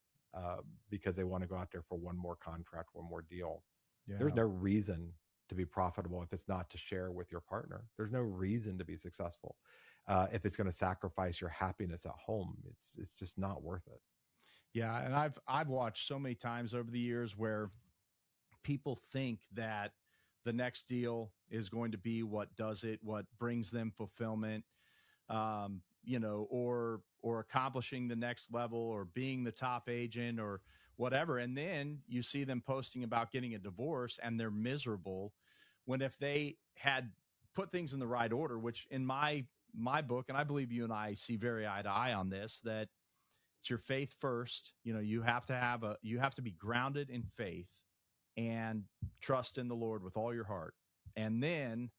because they want to go out there for one more contract, one more deal. Yeah. There's no reason to be profitable if it's not to share with your partner. There's no reason to be successful if it's going to sacrifice your happiness at home. It's just not worth it. Yeah, and I've watched so many times over the years where people think that the next deal is going to be what does it, what brings them fulfillment, or accomplishing the next level, or being the top agent, or whatever. And then you see them posting about getting a divorce, and they're miserable, when if they had put things in the right order, which in my book, and I believe you and I see very eye to eye on this, that it's your faith first. You have to be grounded in faith and trust in the Lord with all your heart. And then,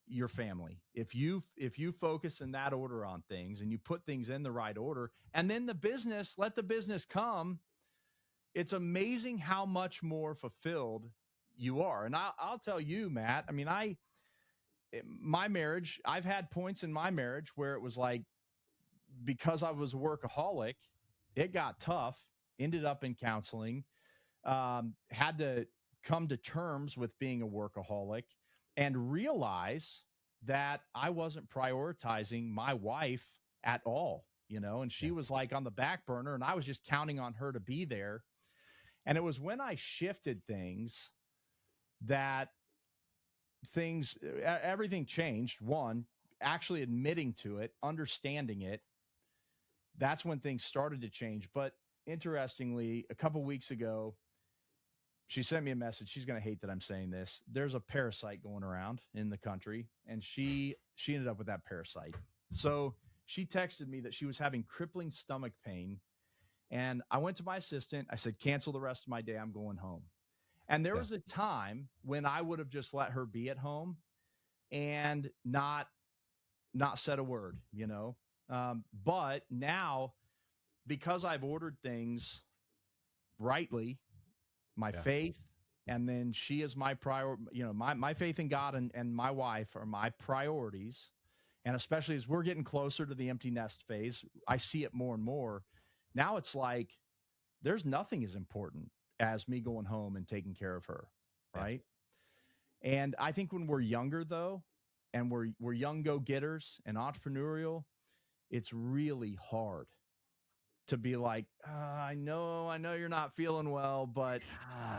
your family. If you focus in that order on things and you put things in the right order, and then let the business come, it's amazing how much more fulfilled you are. And I'll tell you, Matt, I mean, my marriage, I've had points in my marriage where it was like, because I was a workaholic, it got tough, ended up in counseling, had to come to terms with being a workaholic and realize that I wasn't prioritizing my wife at all, and she was like on the back burner and I was just counting on her to be there. And it was when I shifted things that everything changed. One, actually admitting to it, understanding it. That's when things started to change. But interestingly, a couple weeks ago, she sent me a message. She's going to hate that I'm saying this. There's a parasite going around in the country, and she ended up with that parasite. So she texted me that she was having crippling stomach pain. And I went to my assistant. I said, cancel the rest of my day. I'm going home. And there was a time when I would have just let her be at home and not said a word, but now, because I've ordered things rightly, my faith, and then she is my my faith in God and my wife are my priorities. And especially as we're getting closer to the empty nest phase, I see it more and more. Now it's like there's nothing as important as me going home and taking care of her. Right. And I think when we're younger, though, and we're young go-getters and entrepreneurial, it's really hard to be like, I know you're not feeling well, but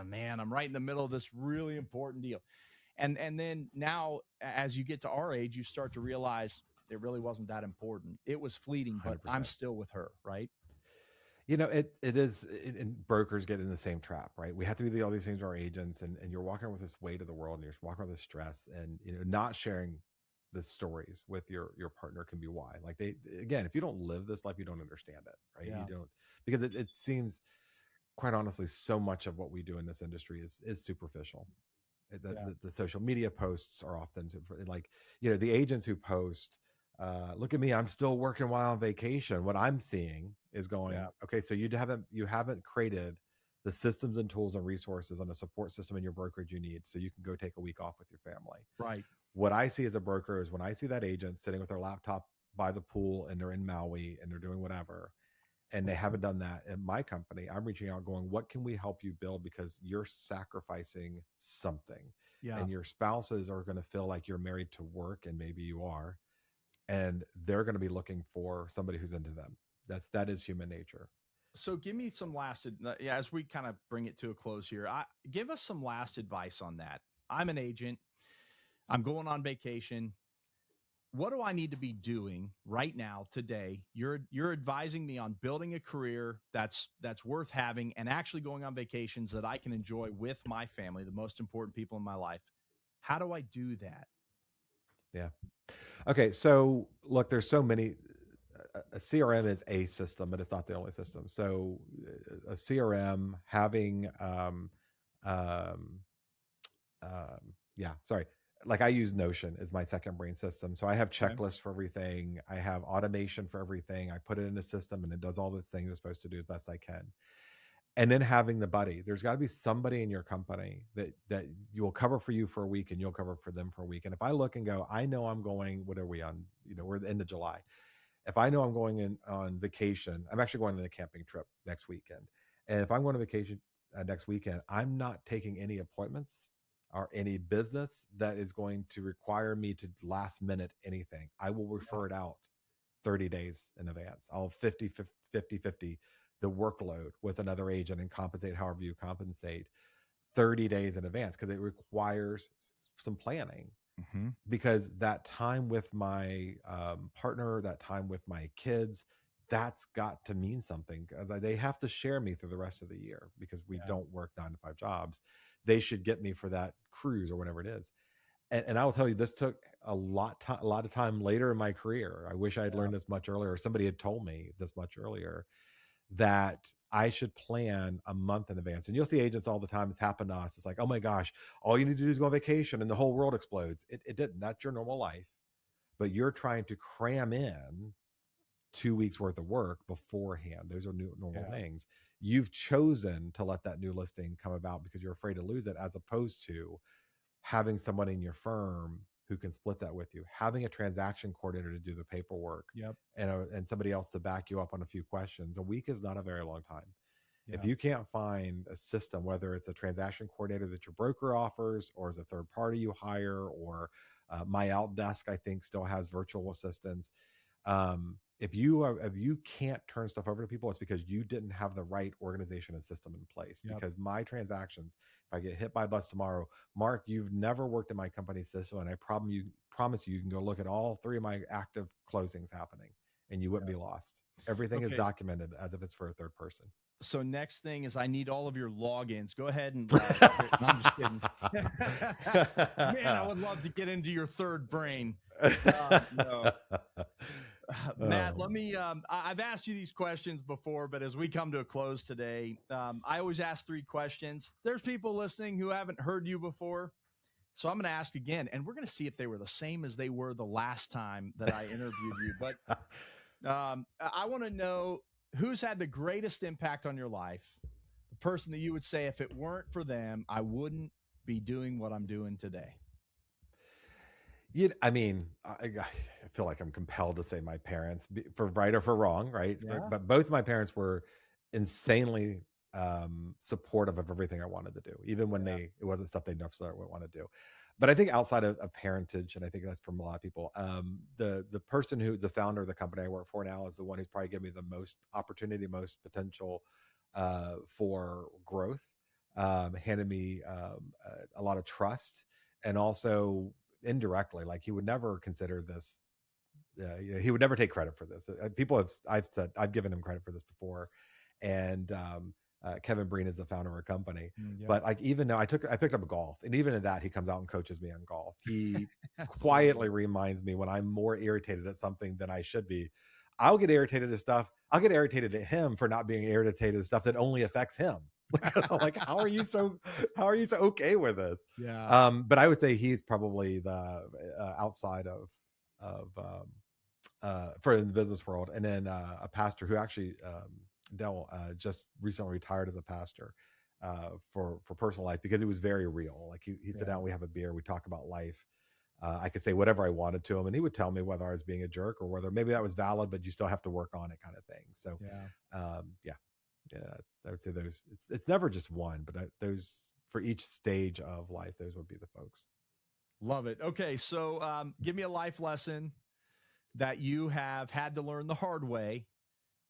man, I'm right in the middle of this really important deal. And then now, as you get to our age, you start to realize it really wasn't that important. It was fleeting, but 100%. I'm still with her, right? It is, and brokers get in the same trap, right? We have to be all these things to our agents, and you're walking with this weight of the world, and you're walking with this stress, and not sharing the stories with your partner can be why. Like again, if you don't live this life, you don't understand it, right? You don't, because it seems, quite honestly, so much of what we do in this industry is superficial. The social media posts are often like, the agents who post, look at me, I'm still working while on vacation. What I'm seeing is going, okay, so you haven't created the systems and tools and resources on a support system in your brokerage you need so you can go take a week off with your family. Right. What I see as a broker is when I see that agent sitting with their laptop by the pool and they're in Maui and they're doing whatever, and they haven't done that in my company, I'm reaching out going, what can we help you build? Because you're sacrificing something. And your spouses are going to feel like you're married to work, and maybe you are, and they're going to be looking for somebody who's into them. That is human nature. So give me some as we kind of bring it to a close here, give us some last advice on that. I'm an agent. I'm going on vacation. What do I need to be doing right now, today? You're advising me on building a career that's worth having and actually going on vacations that I can enjoy with my family, the most important people in my life. How do I do that? Yeah. Okay. So look, there's so many. A CRM is a system, but it's not the only system. So a CRM having, like I use Notion as my second brain system. So I have checklists for everything. I have automation for everything. I put it in a system and it does all the things it's supposed to do as best I can. And then having the buddy, there's got to be somebody in your company that you will cover for you for a week and you'll cover for them for a week. And if I look and go, I know I'm going, what are we on? We're at the end of July. If I know I'm going on vacation, I'm actually going on a camping trip next weekend. And if I'm going on vacation next weekend, I'm not taking any appointments or any business that is going to require me to last minute anything. I will refer it out 30 days in advance. I'll 50 the workload with another agent and compensate however you compensate 30 days in advance, because it requires some planning. Because that time with my partner, that time with my kids, that's got to mean something. They have to share me through the rest of the year because we don't work 9 to 5 jobs. They should get me for that cruise or whatever it is. And I will tell you, this took a lot of time later in my career. I wish I had learned this much earlier. Somebody had told me this much earlier, that I should plan a month in advance. And you'll see agents all the time. It's happened to us. It's like, oh my gosh, all you need to do is go on vacation and the whole world explodes. It didn't. That's your normal life. But you're trying to cram in 2 weeks worth of work beforehand. Those are normal things. You've chosen to let that new listing come about because you're afraid to lose it, as opposed to having someone in your firm who can split that with you, having a transaction coordinator to do the paperwork, and somebody else to back you up on a few questions. A week is not a very long time. If you can't find a system, whether it's a transaction coordinator that your broker offers, or as a third party you hire, or My Outdesk, I think, still has virtual assistants. If you can't turn stuff over to people, it's because you didn't have the right organization and system in place. Because my transactions, if I get hit by a bus tomorrow, Mark, you've never worked in my company system, and I promise you can go look at all 3 of my active closings happening, and you wouldn't be lost. Everything is documented as if it's for a third person. So next thing is I need all of your logins. Go ahead and no, I'm just kidding. Man, I would love to get into your third brain. No. Matt, let me, I've asked you these questions before, but as we come to a close today, I always ask 3 questions. There's people listening who haven't heard you before. So I'm going to ask again, and we're going to see if they were the same as they were the last time that I interviewed you. But I want to know, who's had the greatest impact on your life? The person that you would say, if it weren't for them, I wouldn't be doing what I'm doing today. I mean, I feel like I'm compelled to say my parents, for right or for wrong, right? But both my parents were insanely supportive of everything I wanted to do, even when it wasn't stuff they necessarily would want to do. But I think outside of parentage, and I think that's from a lot of people, the person who's the founder of the company I work for now is the one who's probably given me the most opportunity, most potential for growth, handed me a lot of trust, and also indirectly, like, he would never consider this, he would never take credit for this. I've given him credit for this before, and Kevin Breen is the founder of our company. But like, even now I picked up golf, and even in that, he comes out and coaches me on golf. He quietly reminds me when I'm more irritated at something than I should be. I'll get irritated at stuff. I'll get irritated at him for not being irritated at stuff that only affects him. Like, how are you so okay with this? But I would say he's probably the outside of for in the business world. And then a pastor who actually Dell just recently retired as a pastor for personal life, because it was very real. Like, he'd sit down, we have a beer, we talk about life. I could say whatever I wanted to him, and he would tell me whether I was being a jerk or whether maybe that was valid, but you still have to work on it, kind of thing. So I would say those. It's never just one, but those, for each stage of life, those would be the folks. Love it. Okay, so give me a life lesson that you have had to learn the hard way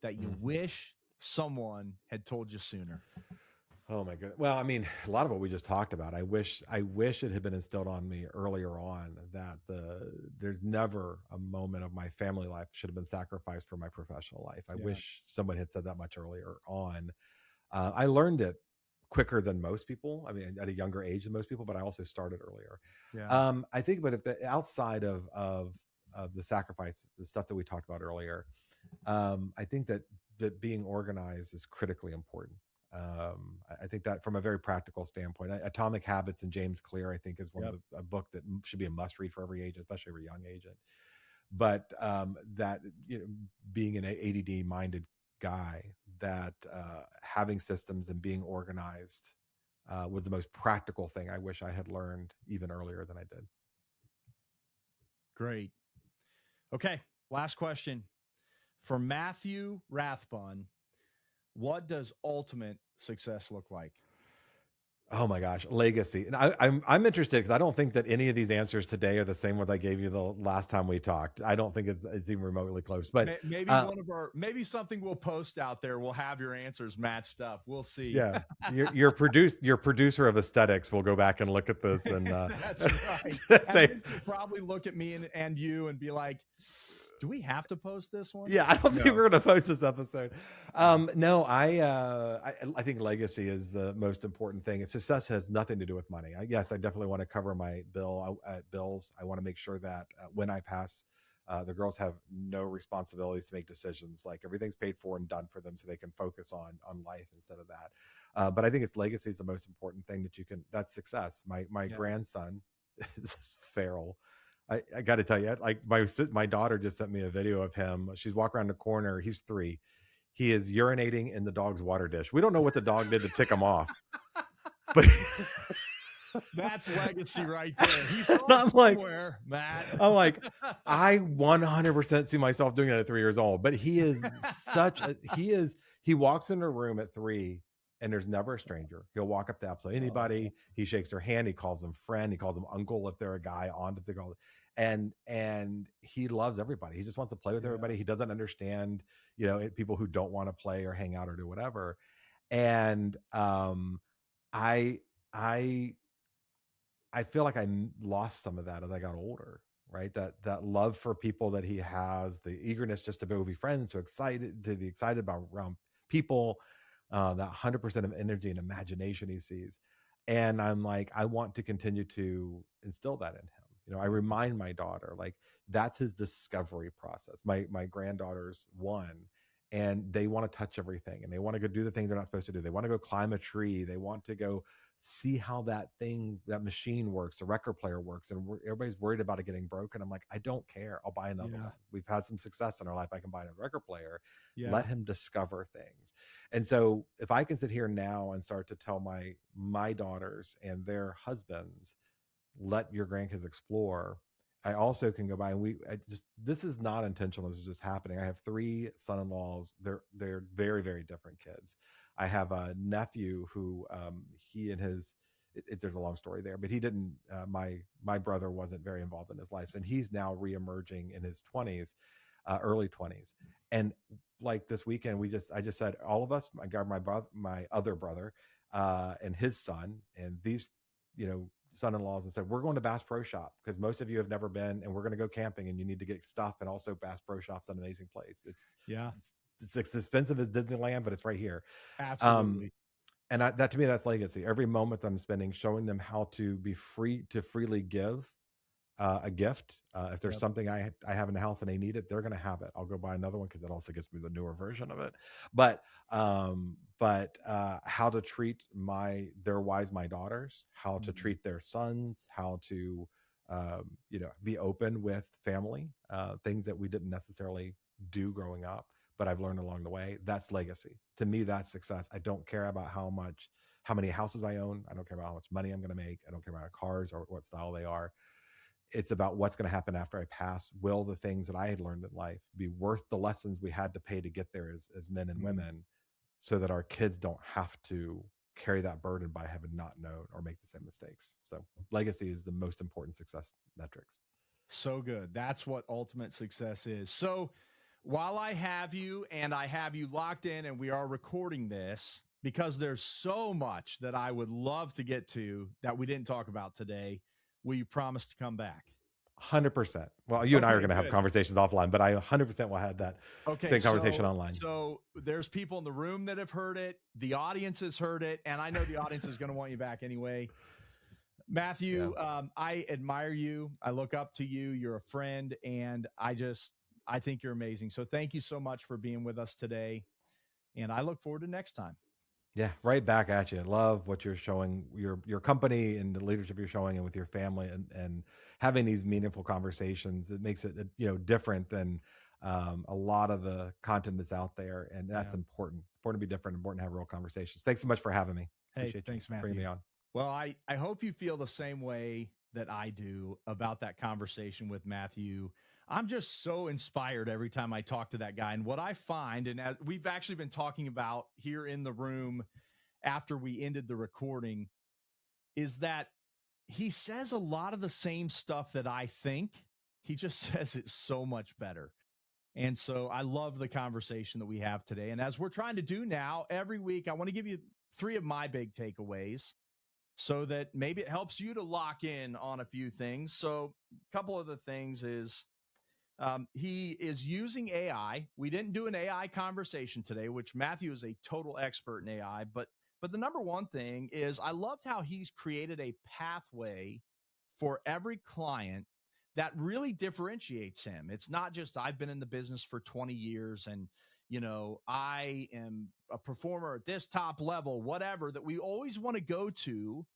that you wish someone had told you sooner. Oh my goodness. Well, I mean, a lot of what we just talked about, I wish it had been instilled on me earlier on, that there's never a moment of my family life should have been sacrificed for my professional life. I wish someone had said that much earlier on. I learned it quicker than most people. I mean, at a younger age than most people, but I also started earlier. I think, but if outside of the sacrifice, the stuff that we talked about earlier, I think that being organized is critically important. I think that from a very practical standpoint, Atomic Habits and James Clear, I think, is one of a book that should be a must read for every agent, especially every young agent. But that, being an ADD minded guy, that having systems and being organized was the most practical thing I wish I had learned even earlier than I did. Great. Okay, last question. For Matthew Rathbun, what does ultimate success look like? Oh my gosh, legacy. And I'm interested, because I don't think that any of these answers today are the same ones I gave you the last time we talked. I don't think it's even remotely close. But maybe something we'll post out there will have your answers matched up. We'll see. Yeah, your producer of aesthetics will go back and look at this, and that's right. Say, and you'll probably look at me and you and be like, do we have to post this one? Yeah, I don't think we're going to post this episode. No, I think legacy is the most important thing. Success has nothing to do with money. I definitely want to cover my bills. I want to make sure that when I pass, The girls have no responsibilities to make decisions. Like everything's paid for and done for them, so they can focus on life instead of that. But I think it's legacy is the most important thing that you can. That's success. My Yeah. grandson is feral. I got to tell you, like my daughter just sent me a video of him. She's walking around the corner. He's 3. He is urinating in the dog's water dish. We don't know what the dog did to tick him off, but That's legacy right there. He's I'm somewhere, Matt. I'm like, I 100% see myself doing it at 3 years old. But he is he walks in a room at 3 and there's never a stranger. He'll walk up to absolutely anybody. He shakes their hand. He calls them friend. He calls them uncle if they're a guy on to the call. And he loves everybody. He just wants to play with everybody. He doesn't understand, people who don't want to play or hang out or do whatever. And I feel like I lost some of that as I got older, right? That love for people that he has, the eagerness just to be friends, to be excited about around people, that 100% of energy and imagination he sees. And I'm like, I want to continue to instill that in him. I remind my daughter, like, that's his discovery process. My granddaughter's 1, and they want to touch everything, and they want to go do the things they're not supposed to do. They want to go climb a tree. They want to go see how that machine works, the record player works, and everybody's worried about it getting broken. I'm like, I don't care. I'll buy another one. We've had some success in our life. I can buy another record player. Let him discover things. And so if I can sit here now and start to tell my daughters and their husbands, let your grandkids explore, I also can go by and this is not intentional. This is just happening. I have 3 son-in-laws. They're very, very different kids. I have a nephew who he and his there's a long story there, but he didn't my brother wasn't very involved in his life, and he's now reemerging in his 20s, early 20s. And like this weekend, I just said, all of us, I got my other brother and his son and these son-in-laws, and said, we're going to Bass Pro Shop because most of you have never been, and we're going to go camping, and you need to get stuff. And also Bass Pro Shop's an amazing place. It's as expensive as Disneyland, but it's right here. Absolutely. And that to me, that's legacy. Every moment I'm spending showing them how to be free to freely give a gift. If there's something I have in the house and they need it, they're going to have it. I'll go buy another one because that also gets me the newer version of it. But how to treat their wives, my daughters, how to treat their sons, how to be open with family, things that we didn't necessarily do growing up, but I've learned along the way. That's legacy. To me, that's success. I don't care about how many houses I own. I don't care about how much money I'm going to make. I don't care about cars or what style they are. It's about what's going to happen after I pass. Will the things that I had learned in life be worth the lessons we had to pay to get there as men and women, so that our kids don't have to carry that burden by having not known or make the same mistakes? So legacy is the most important success metrics. So good. That's what ultimate success is. So while I have you locked in and we are recording this, because there's so much that I would love to get to that we didn't talk about today, will you promise to come back? 100%. Well, you and I are going to have conversations offline, but I 100% will have that same conversation online. So there's people in the room that have heard it. The audience has heard it. And I know the audience is going to want you back anyway. Matthew, I admire you. I look up to you. You're a friend. And I think you're amazing. So thank you so much for being with us today. And I look forward to next time. Yeah, right back at you. I love what you're showing, your company and the leadership you're showing, and with your family, and having these meaningful conversations. It makes it different than a lot of the content that's out there, and that's important. Important to be different. Important to have real conversations. Thanks so much for having me. Hey, thanks, Matthew. Bring me on. Well, I hope you feel the same way that I do about that conversation with Matthew. I'm just so inspired every time I talk to that guy. And what I find, and as we've actually been talking about here in the room after we ended the recording, is that he says a lot of the same stuff that I think. He just says it so much better. And so I love the conversation that we have today. And as we're trying to do now, every week, I want to give you 3 of my big takeaways so that maybe it helps you to lock in on a few things. So a couple of the things is, he is using AI. We didn't do an AI conversation today, which Matthew is a total expert in AI. But the number one thing is I loved how he's created a pathway for every client that really differentiates him. It's not just I've been in the business for 20 years and, I am a performer at this top level, whatever, that we always want to go to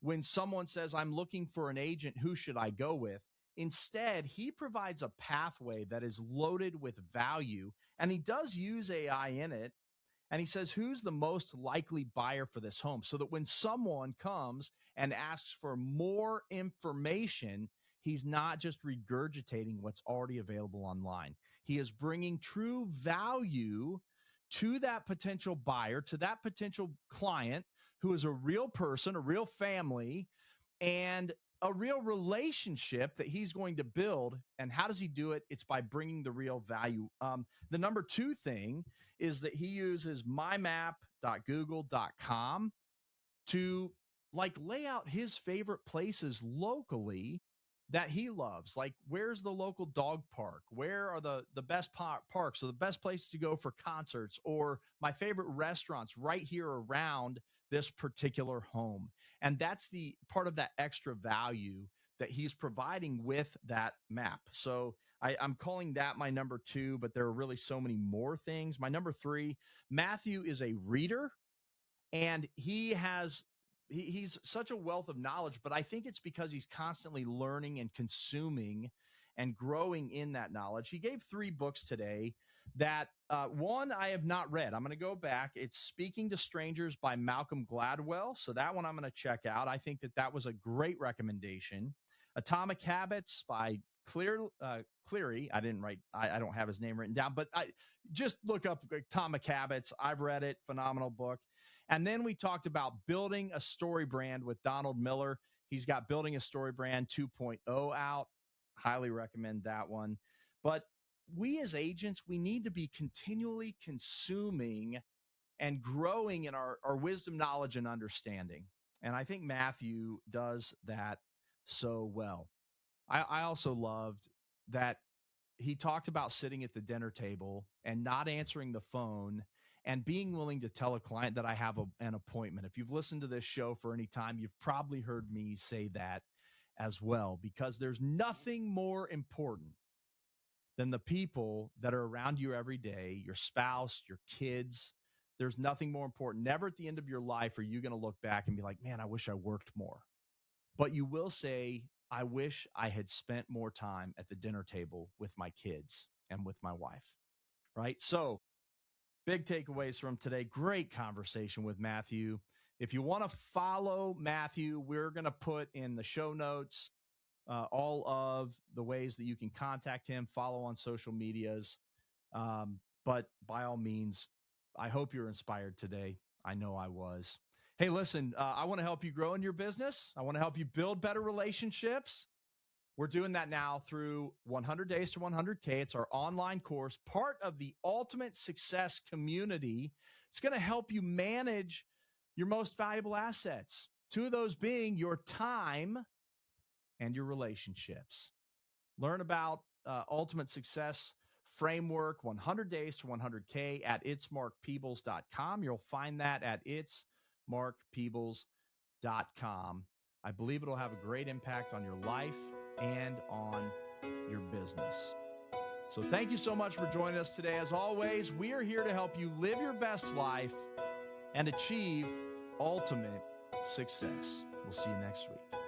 when someone says, I'm looking for an agent, who should I go with? Instead, he provides a pathway that is loaded with value, and he does use AI in it. And he says, who's the most likely buyer for this home? So that when someone comes and asks for more information, he's not just regurgitating what's already available online. He is bringing true value to that potential buyer, to that potential client who is a real person, a real family, and a real relationship that he's going to build. And how does he do it? It's by bringing the real value. The number two thing is that he uses mymap.google.com to lay out his favorite places locally that he loves. Like, where's the local dog park? Where are the best parks or the best places to go for concerts, or my favorite restaurants right here around this particular home? And that's the part of that extra value that he's providing with that map. So I'm calling that my number two, but there are really so many more things. My number three, Matthew is a reader, and he's such a wealth of knowledge, but I think it's because he's constantly learning and consuming and growing in that knowledge. He gave 3 books today that one I have not read. I'm going to go back. It's Speaking to Strangers by Malcolm Gladwell. So that one I'm going to check out. I think that was a great recommendation. Atomic Habits by Cleary. I didn't write, I don't have his name written down, but I just look up Atomic Habits. I've read it. Phenomenal book. And then we talked about Building a Story Brand with Donald Miller. He's got Building a Story Brand 2.0 out. Highly recommend that one. But we as agents, we need to be continually consuming and growing in our wisdom, knowledge, and understanding. And I think Matthew does that so well. I also loved that he talked about sitting at the dinner table and not answering the phone and being willing to tell a client that I have an appointment. If you've listened to this show for any time, you've probably heard me say that as well, because there's nothing more important than the people that are around you every day, your spouse, your kids. There's nothing more important. Never at the end of your life are you going to look back and be like, man, I wish I worked more. But you will say, I wish I had spent more time at the dinner table with my kids and with my wife, right? So big takeaways from today. Great conversation with Matthew. If you want to follow Matthew, we're going to put in the show notes all of the ways that you can contact him, follow on social medias. But by all means, I hope you're inspired today. I know I was. Hey, listen, I want to help you grow in your business. I want to help you build better relationships. We're doing that now through 100 Days to 100K. It's our online course, part of the Ultimate Success community. It's going to help you manage your most valuable assets. 2 of those being your time and your relationships. Learn about Ultimate Success Framework, 100 Days to 100K at itsmarkpeebles.com. You'll find that at itsmarkpeebles.com. I believe it'll have a great impact on your life and on your business. So thank you so much for joining us today. As always, we are here to help you live your best life and achieve ultimate success. We'll see you next week.